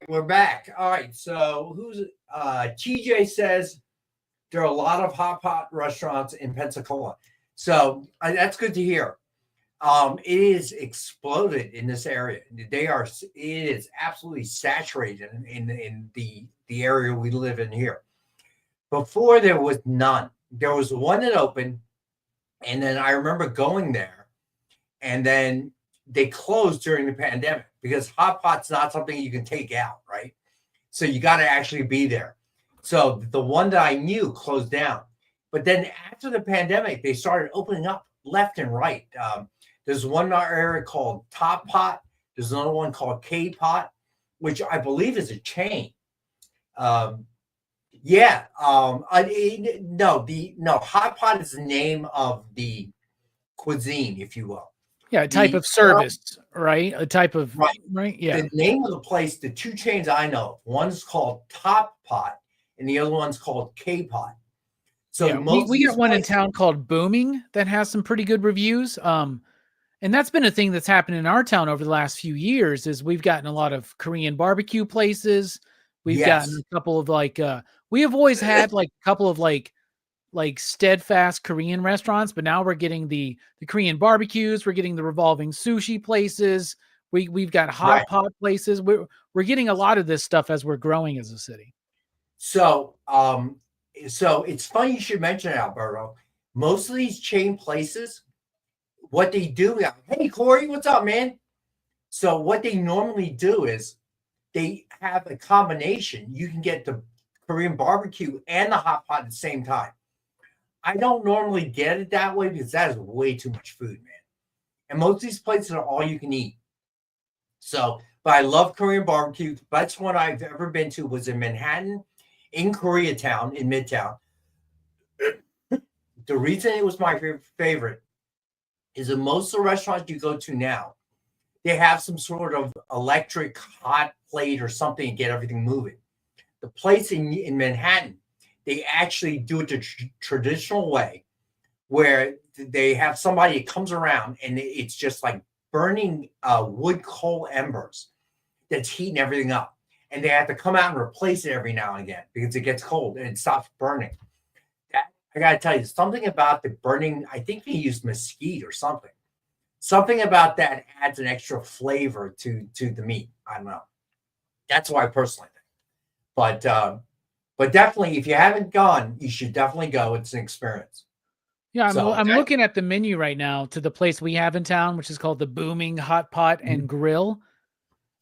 I: We're back. All right. So who's TJ says there are a lot of hot pot restaurants in Pensacola. So that's good to hear. It is exploded in this area. It is absolutely saturated in the area we live in here. Before there was none. There was one that opened, and then I remember going there, and then they closed during the pandemic because hot pot's not something you can take out, right? So you got to actually be there. So the one that I knew closed down. But then after the pandemic, they started opening up left and right. There's one area called Top Pot. There's another one called K Pot, which I believe is a chain. Hot pot is the name of the cuisine, if you will.
J: Yeah, a type of service, right? A type of right. Yeah.
I: The name of the place, the two chains I know of, one's called Top Pot and the other one's called K Pot. So
J: yeah, we got one in town called Booming that has some pretty good reviews. And that's been a thing that's happened in our town over the last few years is we've gotten a lot of Korean barbecue places. We've gotten a couple of we have always had a couple of steadfast Korean restaurants, but now we're getting the Korean barbecues. We're getting the revolving sushi places. We've got hot pot places. We're getting a lot of this stuff as we're growing as a city.
I: So it's funny you should mention it, Alberto. Most of these chain places, what they do, hey Corey, what's up, man? So what they normally do is they have a combination. You can get the Korean barbecue and the hot pot at the same time. I don't normally get it that way because that is way too much food, man. And most of these places are all you can eat. So, but I love Korean barbecue. The best one I've ever been to was in Manhattan, in Koreatown, in Midtown. The reason it was my favorite is that most of the restaurants you go to now, they have some sort of electric hot plate or something to get everything moving. The place in Manhattan, they actually do it the traditional way where they have somebody that comes around and it's just like burning wood coal embers that's heating everything up. And they have to come out and replace it every now and again because it gets cold and it stops burning. I got to tell you, something about the burning, I think they used mesquite or something. Something about that adds an extra flavor to the meat. I don't know. That's what I personally think. But definitely, if you haven't gone, you should definitely go. It's an experience.
J: Yeah, I'm looking at the menu right now to the place we have in town, which is called the Booming Hot Pot and Grill.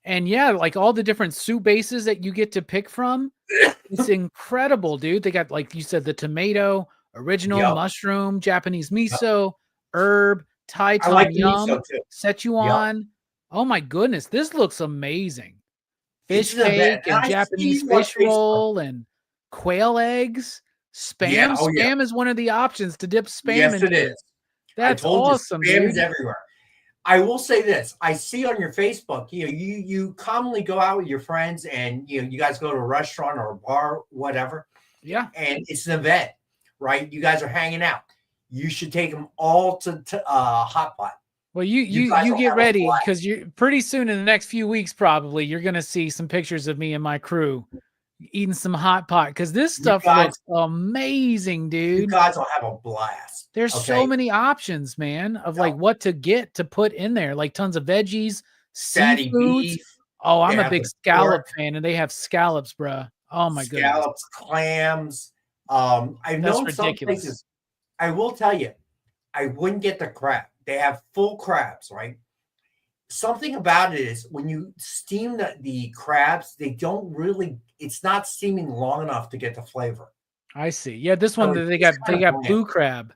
J: And yeah, all the different soup bases that you get to pick from, it's incredible, dude. They got, like you said, the tomato, original, mushroom, Japanese miso, herb, Thai tom yum, Szechuan. Oh my goodness, this looks amazing. Fish cake and Japanese fish roll and quail eggs. Spam. Spam is one of the options to dip spam
I: yes,
J: into.
I: It is.
J: That's awesome.
I: Spam
J: dude.
I: is everywhere. I will say this. I see on your Facebook, you commonly go out with your friends and you guys go to a restaurant or a bar, whatever.
J: Yeah.
I: And it's an event, right? You guys are hanging out. You should take them all to Hot Pot.
J: Well, you get ready because you pretty soon in the next few weeks, probably you're going to see some pictures of me and my crew eating some hot pot because this stuff looks amazing, dude.
I: You guys will have a blast.
J: There's so many options, man, of what to get to put in there, like tons of veggies, seafood. Oh, I'm a big scallop fan, and they have scallops, bruh. Oh my goodness.
I: Scallops, clams. I've known some places. I will tell you, I wouldn't get the crab. They have full crabs, right? Something about it is when you steam the crabs, they don't really, it's not steaming long enough to get the flavor.
J: I see. Yeah, this
I: So
J: one they got blue crab.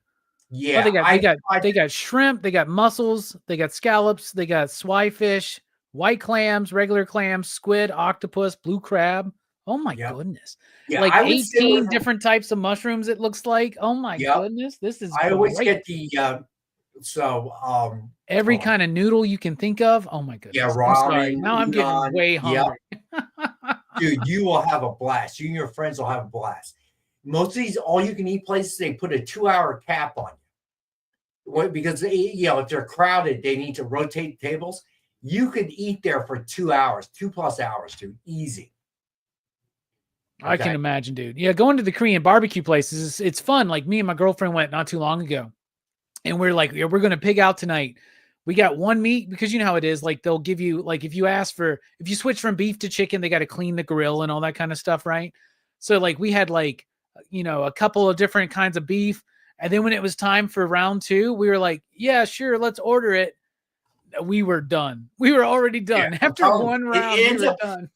I: Yeah,
J: Well, they got shrimp, they got mussels, they got scallops, they got swifish, white clams, regular clams, squid, octopus, blue crab. Oh my goodness.
I: Yeah,
J: like
I: I would say
J: 18 different types of mushrooms, it looks like. Oh my goodness. This is
I: I always
J: great.
I: get the
J: Every kind of noodle you can think of. Oh my goodness.
I: yeah,
J: I'm sorry.
I: ramen.
J: Now I'm getting
I: udon,
J: way hungry.
I: Dude, you will have a blast. You and your friends will have a blast. Most of these all-you-can-eat places, they put a 2-hour cap on you. Because if they're crowded, they need to rotate tables. You could eat there for 2 hours, 2+ hours, dude. Easy.
J: I can imagine, dude. Yeah, going to the Korean barbecue places, it's fun. Like me and my girlfriend went not too long ago. And we're like, yeah, we're going to pig out tonight. We got one meat because you know how it is. Like they'll give you, like if you switch from beef to chicken, they got to clean the grill and all that kind of stuff, right? So like we had like, a couple of different kinds of beef. And then when it was time for round 2, we were like, yeah, sure, let's order it. We were done. We were already done. After one round, we were done.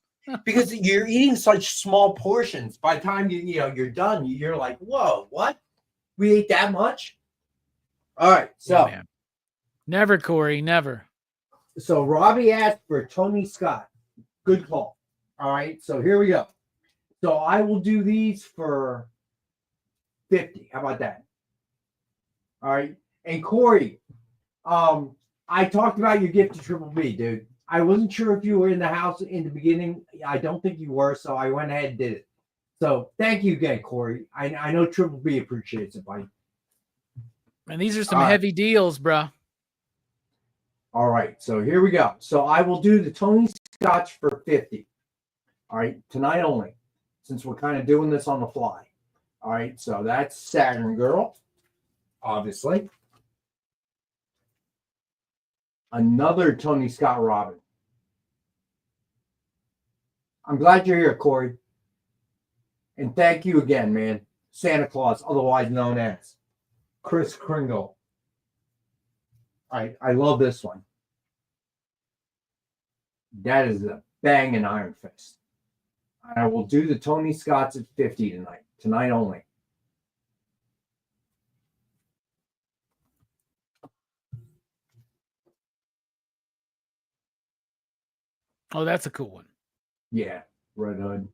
I: Because you're eating such small portions. By the time you're done, you're like, whoa, what? We ate that much? All right, so
J: never, Corey, never.
I: So Robbie asked for Tony Scott. Good call. All right, so here we go. So I will do these for 50. How about that? All right, and Corey, I talked about your gift to Triple B, dude. I wasn't sure if you were in the house in the beginning. I don't think you were, so I went ahead and did it. So thank you again, Corey. I know Triple B appreciates it, buddy.
J: And these are some heavy deals, bro.
I: All right, so here we go. So I will do the Tony Scotch for 50. All right, tonight only, since we're kind of doing this on the fly. All right, so that's Saturn Girl, obviously. Another Tony Scott Robin. I'm glad you're here, Corey. And thank you again, man. Santa Claus, otherwise known as Kris Kringle. I love this one. That is a banging Iron Fist. I will do the Tony Scotts at 50 tonight. Tonight only.
J: Oh, that's a cool one.
I: Yeah, Red Hood.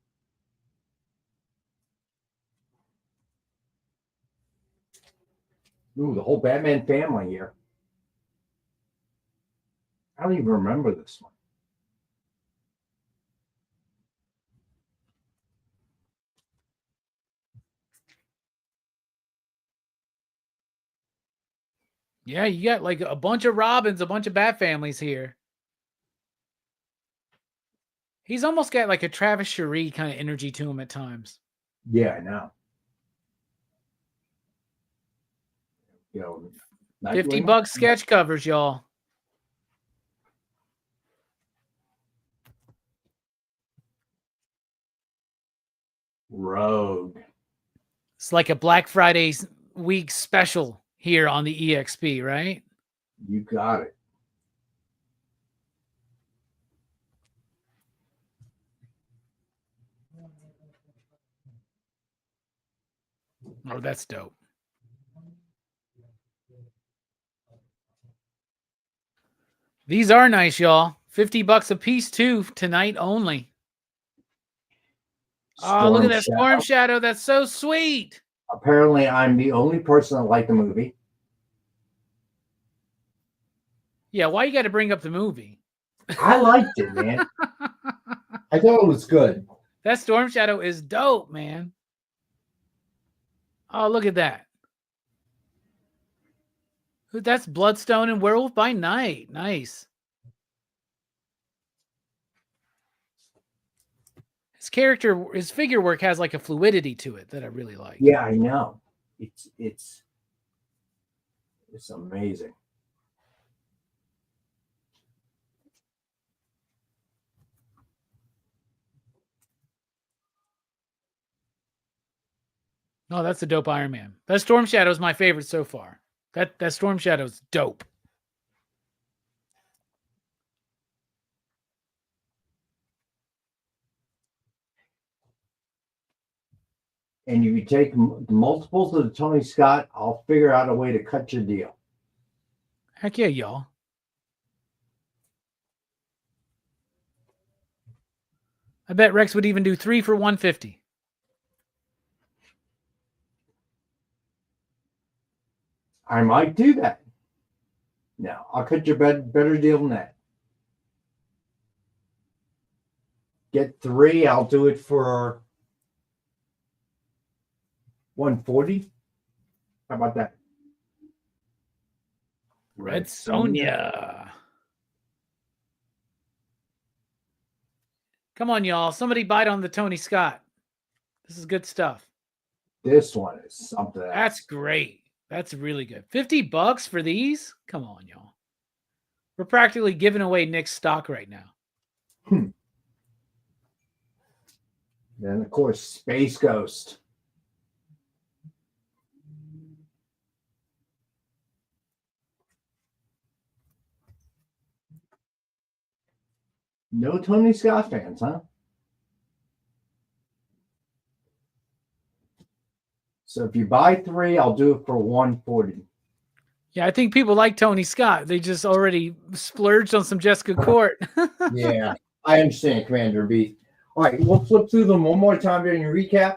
I: Ooh, the whole Batman family here. I don't even remember this one.
J: Yeah, you got like a bunch of Robins, a bunch of Bat families here. He's almost got like a Travis Cherie kind of energy to him at times.
I: Yeah, I know.
J: $50 sketch covers, y'all.
I: Rogue.
J: It's like a Black Friday week special here on the EXP, right?
I: You got it.
J: Oh, that's dope. These are nice, y'all. $50 a piece too, tonight only. Oh, look at that Storm Shadow. That's so sweet.
I: Apparently, I'm the only person that liked the movie.
J: Yeah, why you got to bring up the movie?
I: I liked it, man. I thought it was good.
J: That Storm Shadow is dope, man. Oh, look at that. That's Bloodstone and Werewolf by Night. Nice. His figure work has like a fluidity to it that I really like.
I: Yeah, I know. It's amazing.
J: Oh, that's a dope Iron Man. That Storm Shadow is my favorite so far. That Storm Shadow's dope.
I: And if you take the multiples of the Tony Scott, I'll figure out a way to cut your deal.
J: Heck yeah, y'all. I bet Rex would even do 3 for $150.
I: I might do that. No, I'll cut you a better deal than that. Get 3, I'll do it for $140. How about that?
J: Red Sonja. Come on, y'all. Somebody bite on the Tony Scott. This is good stuff.
I: This one is something else.
J: That's great. That's really good. $50 for these? Come on, y'all. We're practically giving away Nick's stock right now.
I: Then, of course, Space Ghost. No Tony Scott fans, huh? So if you buy 3, I'll do it for $140.
J: Yeah, I think people like Tony Scott. They just already splurged on some Jessica Court.
I: Yeah, I understand, Commander B. All right, we'll flip through them one more time during your recap.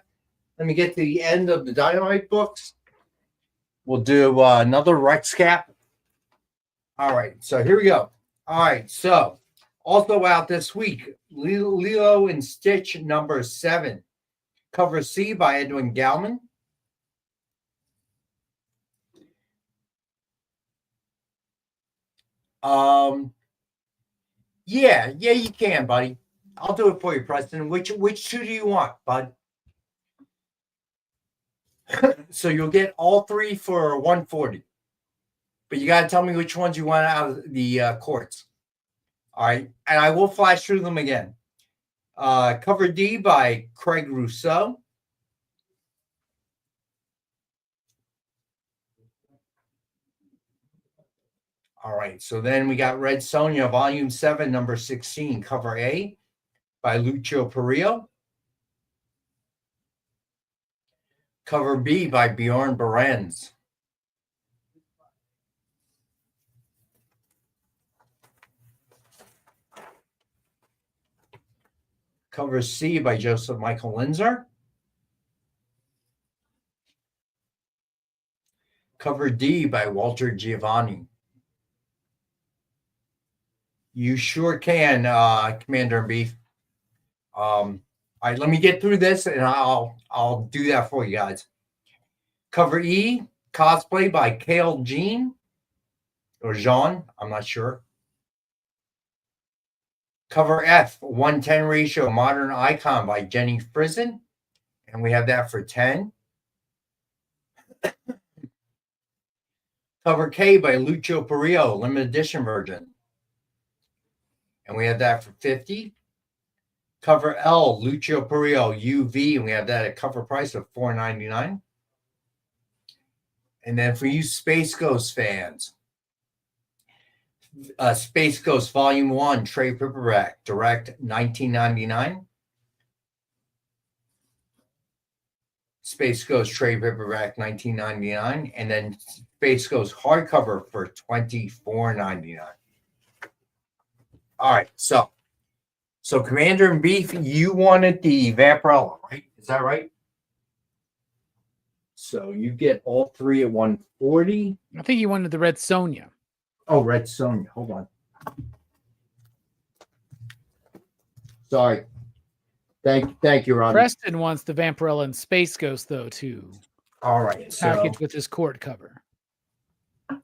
I: Let me get to the end of the Dynamite books. We'll do another Rex cap. All right, so here we go. All right, so also out this week, Lilo and Stitch number 7. Cover C by Edwin Gallman. Yeah, you can, buddy. I'll do it for you, Preston. Which 2 do you want, bud? So you'll get all 3 for $140. But you got to tell me which ones you want out of the courts. All right, and I will flash through them again. Cover D by Craig Rousseau. All right, so then we got Red Sonja, Volume 7, Number 16, Cover A by Lucio Perillo. Cover B by Bjorn Behrens. Cover C by Joseph Michael Linzer. Cover D by Walter Giovanni. You sure can, Commander in Beef. All right, let me get through this, and I'll do that for you guys. Cover E, Cosplay by Kale Jean, or Jean, I'm not sure. Cover F, 110 ratio, Modern Icon by Jenny Frison, and we have that for 10. Cover K by Lucio Perillo, limited edition version, and we have that for 50. Cover L, Lucio Perillo, UV, and we have that at cover price of $4.99. And then for you Space Ghost fans, Space Ghost Volume 1, trade paperback, direct, $19.99. Space Ghost trade paperback, $19.99. And then Space Ghost hardcover for $24.99. All right, so Commander in Beef, you wanted the Vampirella, right? Is that right? So you get all 3 at $140.
J: I think you wanted the Red Sonja.
I: Oh, Red Sonja. Hold on. Sorry. Thank you, Robbie.
J: Preston wants the Vampirella and Space Ghost, though, too.
I: All right.
J: Package with his court cover.
I: All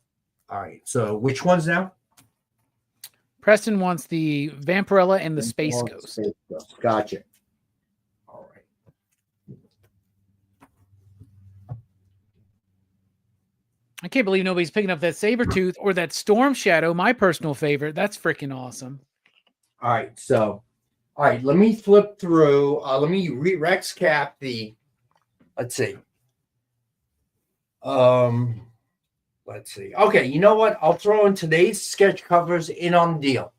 I: right. So which ones now?
J: Preston wants the Vampirella and the Space Ghost.
I: Gotcha. All right.
J: I can't believe nobody's picking up that Sabretooth or that Storm Shadow, my personal favorite. That's freaking awesome.
I: All right. So, all right. Let me flip through. Let me Rex cap the. Let's see. Let's Let's see. Okay, you know what? I'll throw in today's sketch covers in on the deal.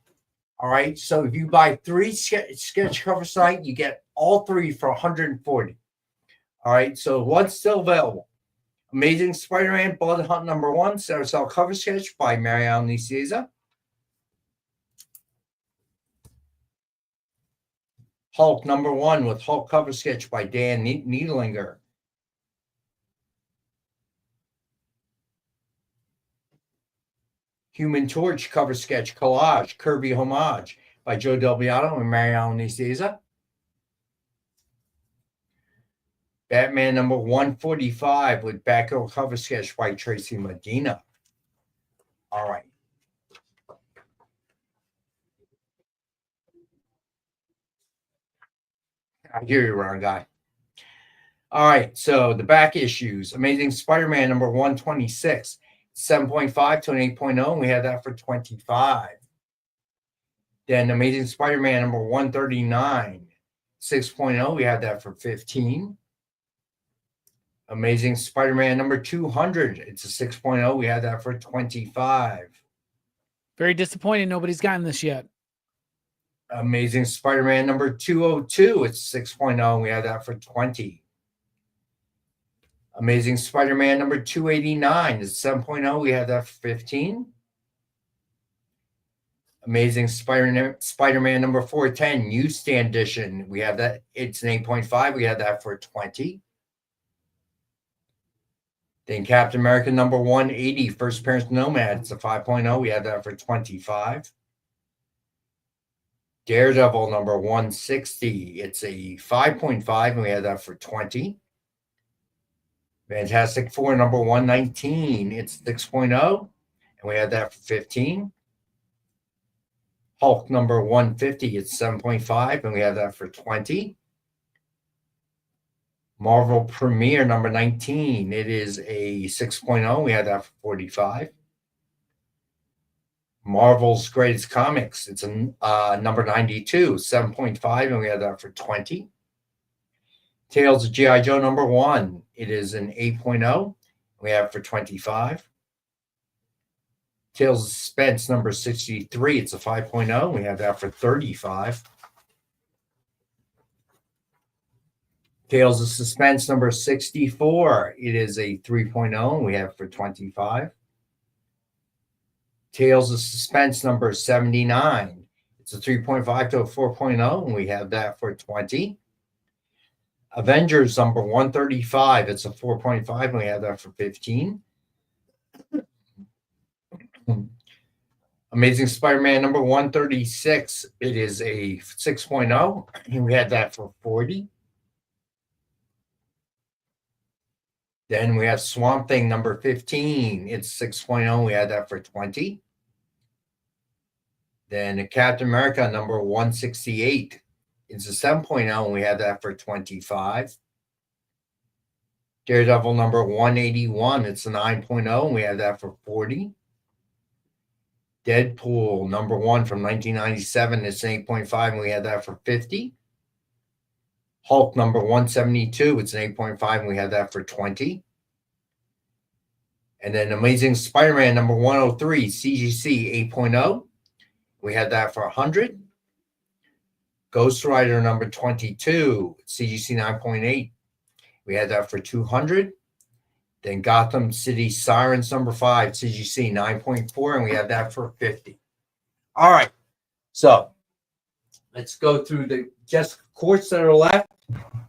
I: All right. So if you buy 3 sketch covers tonight, you get all 3 for $140. All right. So what's still available? Amazing Spider-Man Blood Hunt #1, Carousel cover sketch by Marianne Nicieza. Hulk #1 with Hulk cover sketch by Dan Niedlinger. Human Torch cover sketch collage, Kirby homage by Joe Del Beato and Marianne Nicieza. Batman #145 with Batgirl cover sketch by Tracy Medina. All right. I hear you, wrong guy. All right. So the back issues, Amazing Spider-Man #126, 7.5 to an 8.0. And we have that for $25. Then Amazing Spider-Man #139, 6.0. We have that for $15. Amazing Spider-Man #200. It's a 6.0. We have that for $25.
J: Very disappointed nobody's gotten this yet.
I: Amazing Spider-Man #202. It's 6.0. We have that for $20. Amazing Spider-Man #289 is 7.0. We have that for $15. Amazing Spider-Man #410 Newsstand Edition. We have that. It's an 8.5. We have that for $20. Then Captain America #180 First Appearance Nomad. It's a 5.0. We have that for $25. Daredevil #160. It's a 5.5, and we have that for $20. Fantastic Four #119. It's 6.0, and we have that for $15. Hulk #150. It's 7.5, and we have that for $20. Marvel Premiere #19. It is a 6.0. We have that for $45. Marvel's Greatest Comics. It's a #92, 7.5, and we have that for $20. Tales of G.I. Joe #1. It is an 8.0. We have it for $25. Tales of Suspense #63. It's a 5.0. We have that for $35. Tales of Suspense #64. It is a 3.0. And we have it for $25. Tales of Suspense #79. It's a 3.5 to a 4.0, and we have that for $20. Avengers #135. It's a 4.5, and we have that for $15. Amazing Spider-Man #136. It is a 6.0, and we had that for $40. Then we have Swamp Thing #15. It's 6.0. We had that for $20. Then Captain America #168. It's a 7.0, and we had that for $25. Daredevil #181. It's a 9.0, and we had that for $40. Deadpool #1 from 1997. It's an 8.5, and we had that for $50. Hulk #172. It's an 8.5, and we have that for $20. And then Amazing Spider-Man #103, CGC 8.0. We had that for $100. Ghost Rider #22, CGC 9.8. We had that for $200. Then Gotham City Sirens #5, CGC 9.4, and we have that for $50. All right. So let's go through the Jessica Courts that are left.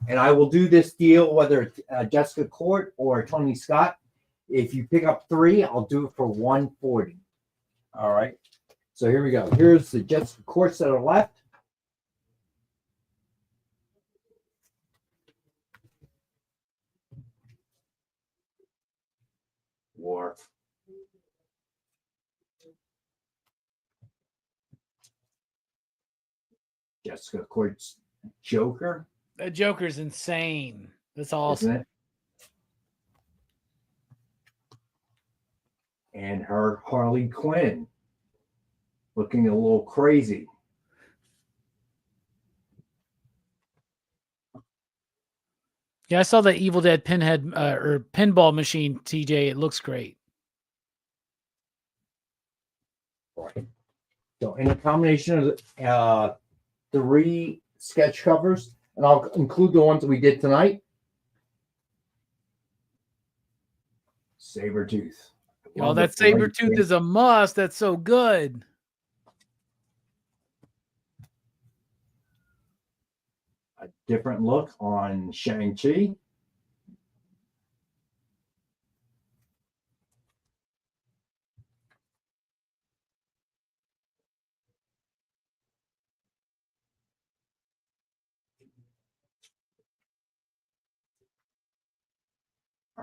I: And I will do this deal, whether it's Jessica Court or Tony Scott. If you pick up 3, I'll do it for $140. All right. So here we go. Here's the Jessica Courts that are left. War. Jessica Court's Joker.
J: The Joker's insane. That's awesome.
I: Isn't it? And her Harley Quinn looking a little crazy.
J: Yeah, I saw the Evil Dead Pinhead or pinball machine, TJ. It looks great.
I: Right. So in a combination of 3 sketch covers, and I'll include the ones that we did tonight. Sabretooth.
J: Oh, that Sabretooth is a must. That's so good.
I: A different look on Shang-Chi.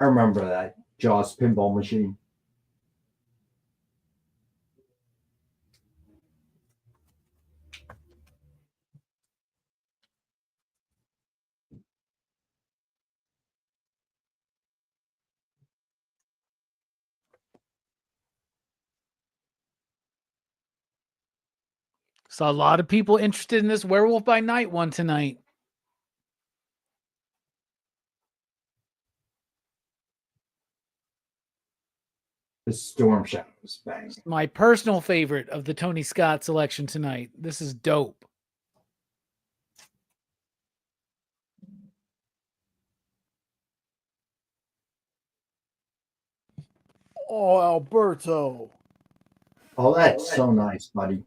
I: I remember that Jaws pinball machine.
J: Saw a lot of people interested in this Werewolf by Night one tonight.
I: The Storm Shadows, bang.
J: My personal favorite of the Tony Scott selection tonight. This is dope.
K: Oh, Alberto.
I: Oh, that's so nice, buddy.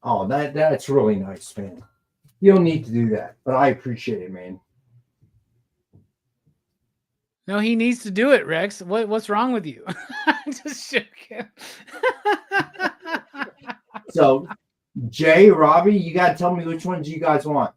I: Oh, that's really nice, man. You don't need to do that, but I appreciate it, man.
J: No, he needs to do it, Rex. What's wrong with you? I'm just joking.
I: So, Jay, Robbie, you got to tell me which ones you guys want.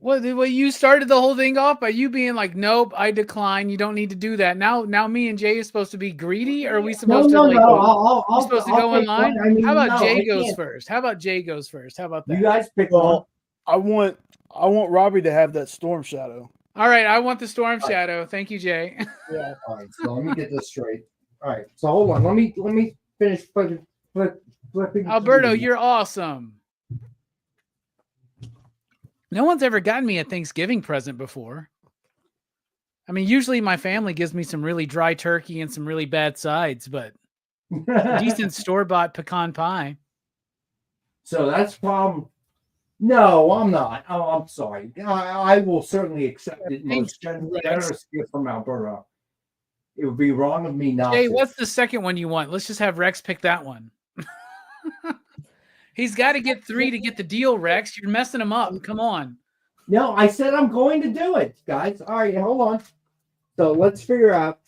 J: Well, you started the whole thing off by you being like, "Nope, I decline. You don't need to do that." Now, me and Jay is supposed to be greedy, or are we supposed to go in line?
I: I mean,
J: how about Jay
I: I
J: goes
I: can't.
J: first? How about Jay goes first? How about that?
I: You guys pick one.
K: I want Robbie to have that Storm Shadow.
J: All right, I want the Storm Shadow. Thank you, Jay.
K: Yeah.
I: All right, so let me get this straight. All right, so hold on. Let me finish flipping.
J: Alberto, you're awesome. No one's ever gotten me a Thanksgiving present before. I mean, usually my family gives me some really dry turkey and some really bad sides, but a decent store-bought pecan pie.
I: So that's problem. No, I'm not. Oh, I'm sorry. I will certainly accept it. Most generous gift from Alberta. It would be wrong of me not.
J: Hey,
I: to.
J: what's the second one you want? Let's just have Rex pick that one. He's got to get 3 to get the deal, Rex. You're messing him up. Come on.
I: No, I said I'm going to do it, guys. All right, hold on. So let's figure out.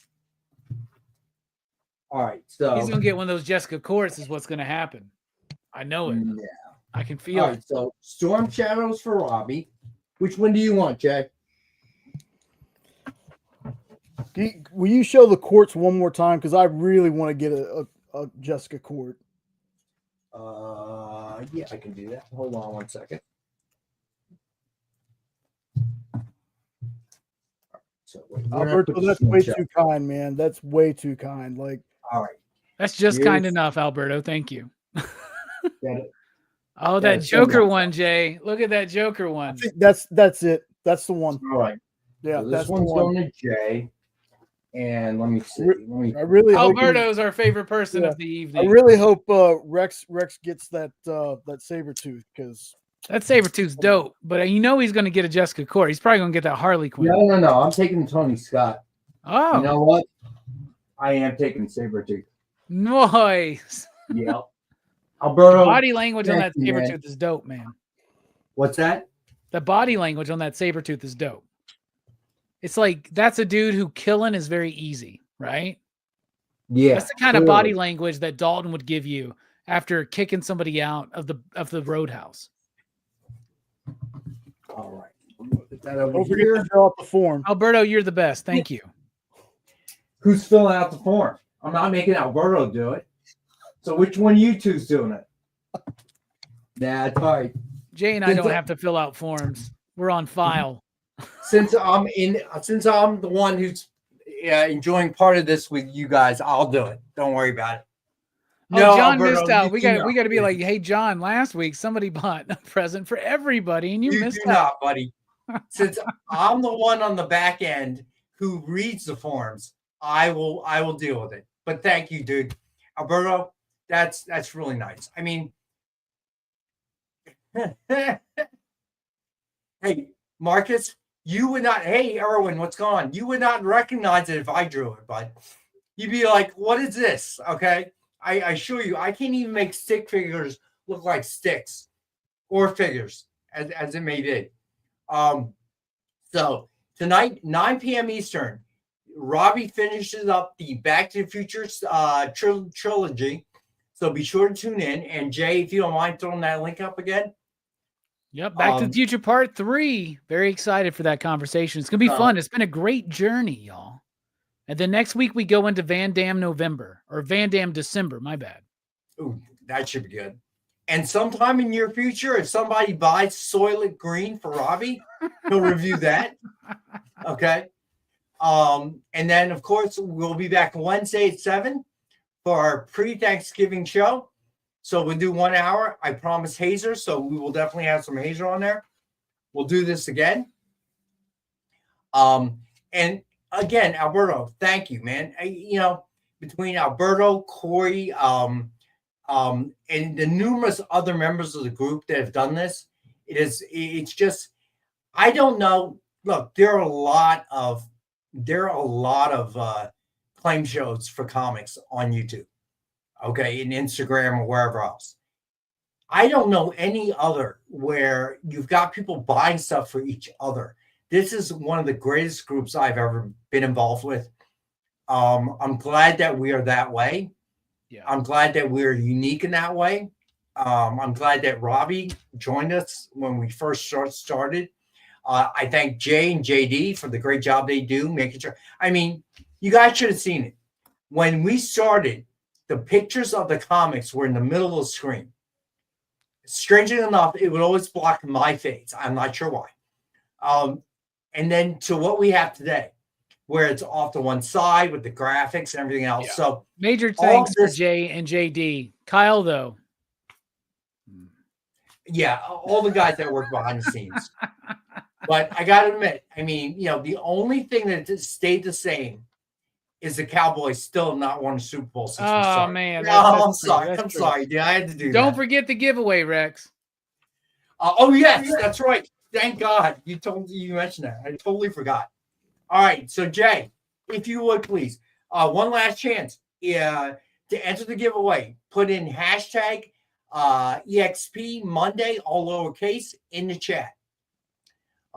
I: All right, so
J: he's gonna get one of those Jessica Courts. Is what's gonna happen. I know it.
I: Yeah,
J: I can feel
I: All
J: it.
I: right, so Storm Shadows for Robbie. Which one do you want, Jay?
K: Will you show the courts one more time? Because I really want to get a Jessica Court.
I: Yeah, I can do that. Hold on one second. So
K: Alberto, that's way too kind, man. That's way too kind. Like,
I: all right,
J: that's just kind enough, Alberto. Thank you. Oh, that Joker one, Jay. Look at that Joker one.
K: I think that's it. That's the one.
I: All right.
K: Yeah,
I: so
K: that's
I: this one's
K: the one.
I: going to Jay. And let me see.
K: I really
J: Alberto's our favorite person of the evening.
K: I really hope Rex gets that Sabretooth, because
J: that Sabretooth's dope. But you know he's going to get a Jessica Court. He's probably going to get that Harley Quinn.
I: No. I'm taking Tony Scott.
J: Oh.
I: You know what? I am taking Sabretooth.
J: Nice.
I: Yeah. Alberto.
J: Body language on that Sabretooth is dope, man.
I: What's that?
J: The body language on that Sabretooth is dope. It's like, that's a dude who killing is very easy, right?
I: Yeah.
J: That's the kind of body language that Dalton would give you after kicking somebody out of the roadhouse.
I: All right. Put that over
K: don't forget
I: here.
K: to fill out the form.
J: Alberto, you're the best. Thank you.
I: Who's filling out the form? I'm not making Alberto do it. So which one of you two's doing it? That's all right.
J: Jay and I don't have to fill out forms. We're on file.
I: Since I'm the one who's enjoying part of this with you guys, I'll do it. Don't worry about it.
J: No, John missed out. We got to be like, hey, John. Last week somebody bought a present for everybody, and you missed out.
I: Not, buddy. Since I'm the one on the back end who reads the forms, I will deal with it. but thank you, dude. Alberto, that's really nice. I mean, hey, Marcus, you would not, hey, Erwin, what's going on? You would not recognize it if I drew it, but you'd be like, what is this? Okay. I assure you, I can't even make stick figures look like sticks or figures, as it may be. So tonight, 9 p.m. Eastern, Robbie finishes up the Back to the Future trilogy. So be sure to tune in. And Jay, if you don't mind throwing that link up again.
J: Yep, Back to the Future Part 3. Very excited for that conversation. It's going to be fun. It's been a great journey, y'all. And then next week we go into Van Damme November, or Van Damme December, my bad.
I: Ooh, that should be good. And sometime in your future, if somebody buys Soylent Green for Robbie, he'll review that. Okay. And then, of course, we'll be back Wednesday at 7 for our pre-Thanksgiving show. So we'll do 1 hour. I promise Hazer, so we will definitely have some Hazer on there. We'll do this again. And again, Alberto, thank you, man. Between Alberto, Corey, and the numerous other members of the group that have done this, it's just, I don't know. Look, there are a lot of claim shows for comics on YouTube, okay, and Instagram or wherever else. I don't know any other where you've got people buying stuff for each other. This is one of the greatest groups I've ever been involved with. I'm glad that we are that way. Yeah. I'm glad that we're unique in that way. I'm glad that Robbie joined us when we first started. I thank Jay and JD for the great job they do making sure. I mean, you guys should have seen it. When we started, the pictures of the comics were in the middle of the screen. Strangely enough, it would always block my face. I'm not sure why. And then to what we have today, where it's off to one side with the graphics and everything else. Yeah. So
J: major thanks to Jay and JD. Kyle, though.
I: Yeah, all the guys that work behind the scenes. But I got to admit, I mean, the only thing that stayed the same is the Cowboys still not won a Super Bowl since we started.
J: Man.
I: I'm sorry. I'm sorry, dude. I had to do that.
J: Don't forget the giveaway, Rex.
I: Oh, yes, that's right. Thank God you mentioned that. I totally forgot. All right. So, Jay, if you would, please, one last chance to enter the giveaway. Put in hashtag EXP Monday, all lowercase, in the chat.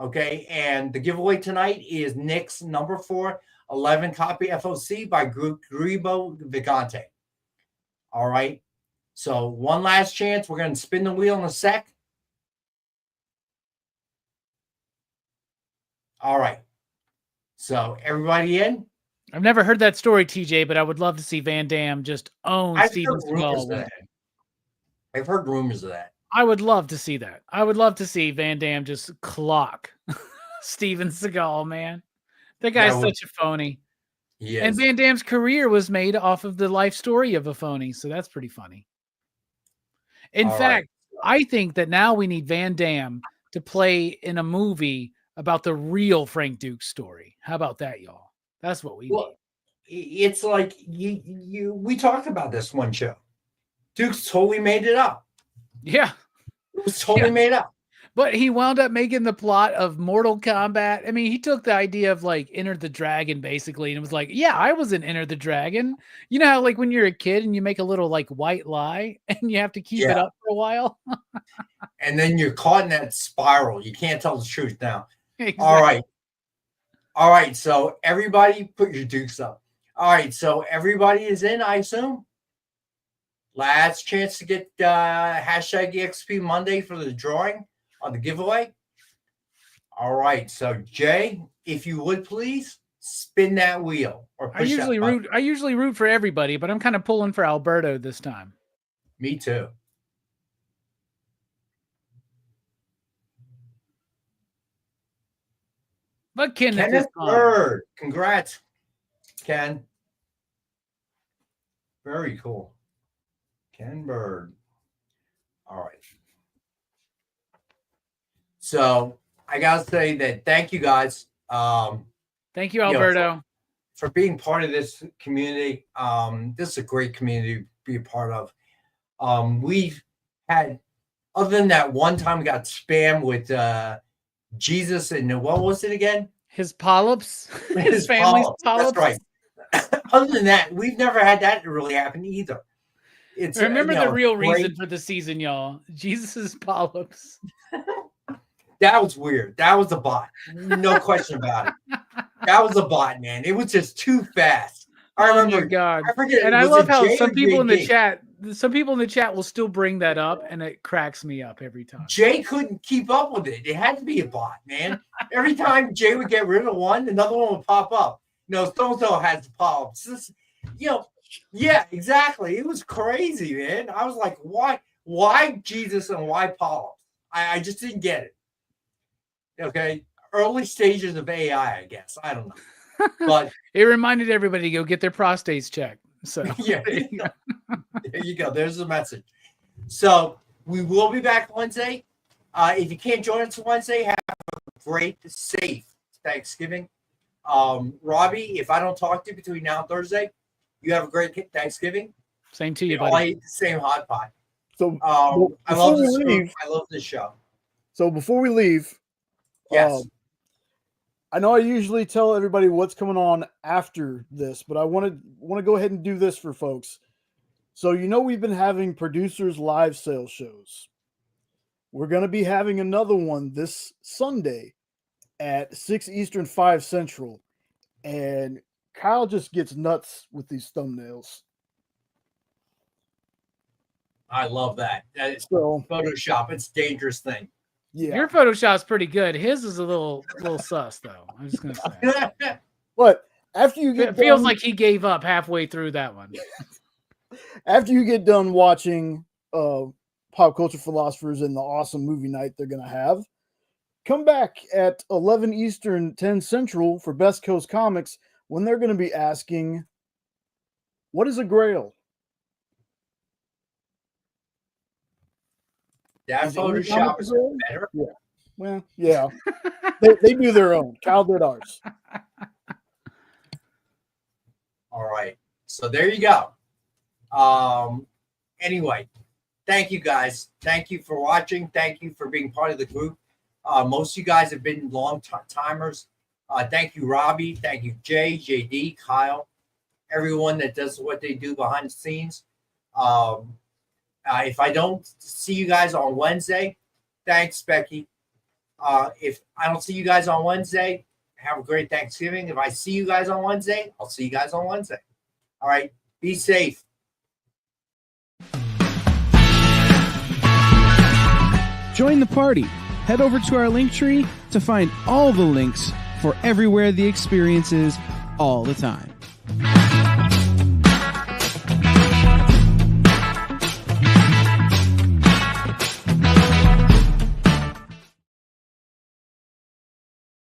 I: Okay. And the giveaway tonight is Nick's number 411 copy FOC by Gribo Vigante. All right. So, one last chance. We're going to spin the wheel in a sec. All right. So everybody in?
J: I've never heard that story, TJ, but I would love to see Van Damme just own Steven Seagal.
I: I've heard rumors of that.
J: I would love to see that. I would love to see Van Damme just clock Steven Seagal, man. That guy's such a phony.
I: He is.
J: And Van Damme's career was made off of the life story of a phony, so that's pretty funny. In fact, I think that now we need Van Damme to play in a movie about the real Frank Dukes story. How about that, y'all? That's what we need.
I: It's like we talked about this one show. Dukes totally made it up.
J: Yeah.
I: It was totally made up.
J: But he wound up making the plot of Mortal Kombat. I mean, he took the idea of like Enter the Dragon basically, and it was like, yeah, I was in Enter the Dragon. You know how like when you're a kid and you make a little like white lie and you have to keep it up for a while?
I: And then you're caught in that spiral. You can't tell the truth now.
J: Exactly.
I: All right. So everybody put your dukes up. All right. So everybody is in, I assume. Last chance to get hashtag EXP Monday for the drawing on the giveaway. All right. So Jay, if you would please spin that wheel. Or
J: I usually root for everybody, but I'm kind of pulling for Alberto this time.
I: Me too.
J: But
I: Kenneth Bird. Congrats, Ken. Very cool. Ken Bird. All right. So I gotta say that thank you guys.
J: Thank you, Alberto.
I: for being part of this community. This is a great community to be a part of. We've had, other than that one time we got spammed with Jesus and what was it again?
J: His polyps, his family's polyps.
I: That's right. Other than that, we've never had that really happen either. It's
J: remember the real reason for the season, y'all. Jesus's polyps.
I: That was weird. That was a bot. No question about it. That was a bot, man. It was just too fast. I remember.
J: Oh my God.
I: I forget.
J: And I love how some people in the chat will still bring that up, and it cracks me up every time.
I: Jay couldn't keep up with it. It had to be a bot, man. Every time Jay would get rid of one, another one would pop up. So-and-so has the polyps. Yeah, exactly. It was crazy, man. I was like, why Jesus and why polyps? I just didn't get it. Okay. Early stages of AI, I guess. I don't know. But
J: it reminded everybody to go get their prostates checked. So
I: yeah, there you go. There's the message. So we will be back Wednesday. If you can't join us Wednesday, have a great, safe Thanksgiving. Robbie, if I don't talk to you between now and Thursday, you have a great Thanksgiving.
J: Same to you,
I: buddy. I eat the same hot pot.
K: So
I: I love this show. I love this show.
K: So before we leave,
I: yes.
K: I know I usually tell everybody what's coming on after this, but I want to go ahead and do this for folks. So we've been having producers live sales shows. We're going to be having another one this Sunday at 6 Eastern, 5 Central. And Kyle just gets nuts with these thumbnails.
I: I love that. It's Photoshop. It's a dangerous thing.
K: Yeah.
J: Your Photoshop's pretty good. His is a little sus, though. I'm just gonna say.
K: But after you get
J: it feels like he gave up halfway through that one.
K: After you get done watching Pop Culture Philosophers and the awesome movie night they're gonna have, come back at 11 Eastern, 10 Central for Best Coast Comics when they're gonna be asking, what is a Grail?
I: That Photoshop is better.
K: Yeah. Well, yeah. they do their own. Kyle did ours.
I: All right. So there you go. Anyway, thank you guys. Thank you for watching. Thank you for being part of the group. Most of you guys have been long timers. Thank you, Robbie. Thank you, Jay, JD, Kyle, everyone that does what they do behind the scenes. If I don't see you guys on Wednesday, thanks, Becky. If I don't see you guys on Wednesday, have a great Thanksgiving. If I see you guys on Wednesday, I'll see you guys on Wednesday. All right. Be safe.
R: Join the party. Head over to our link tree to find all the links for everywhere the experience is all the time.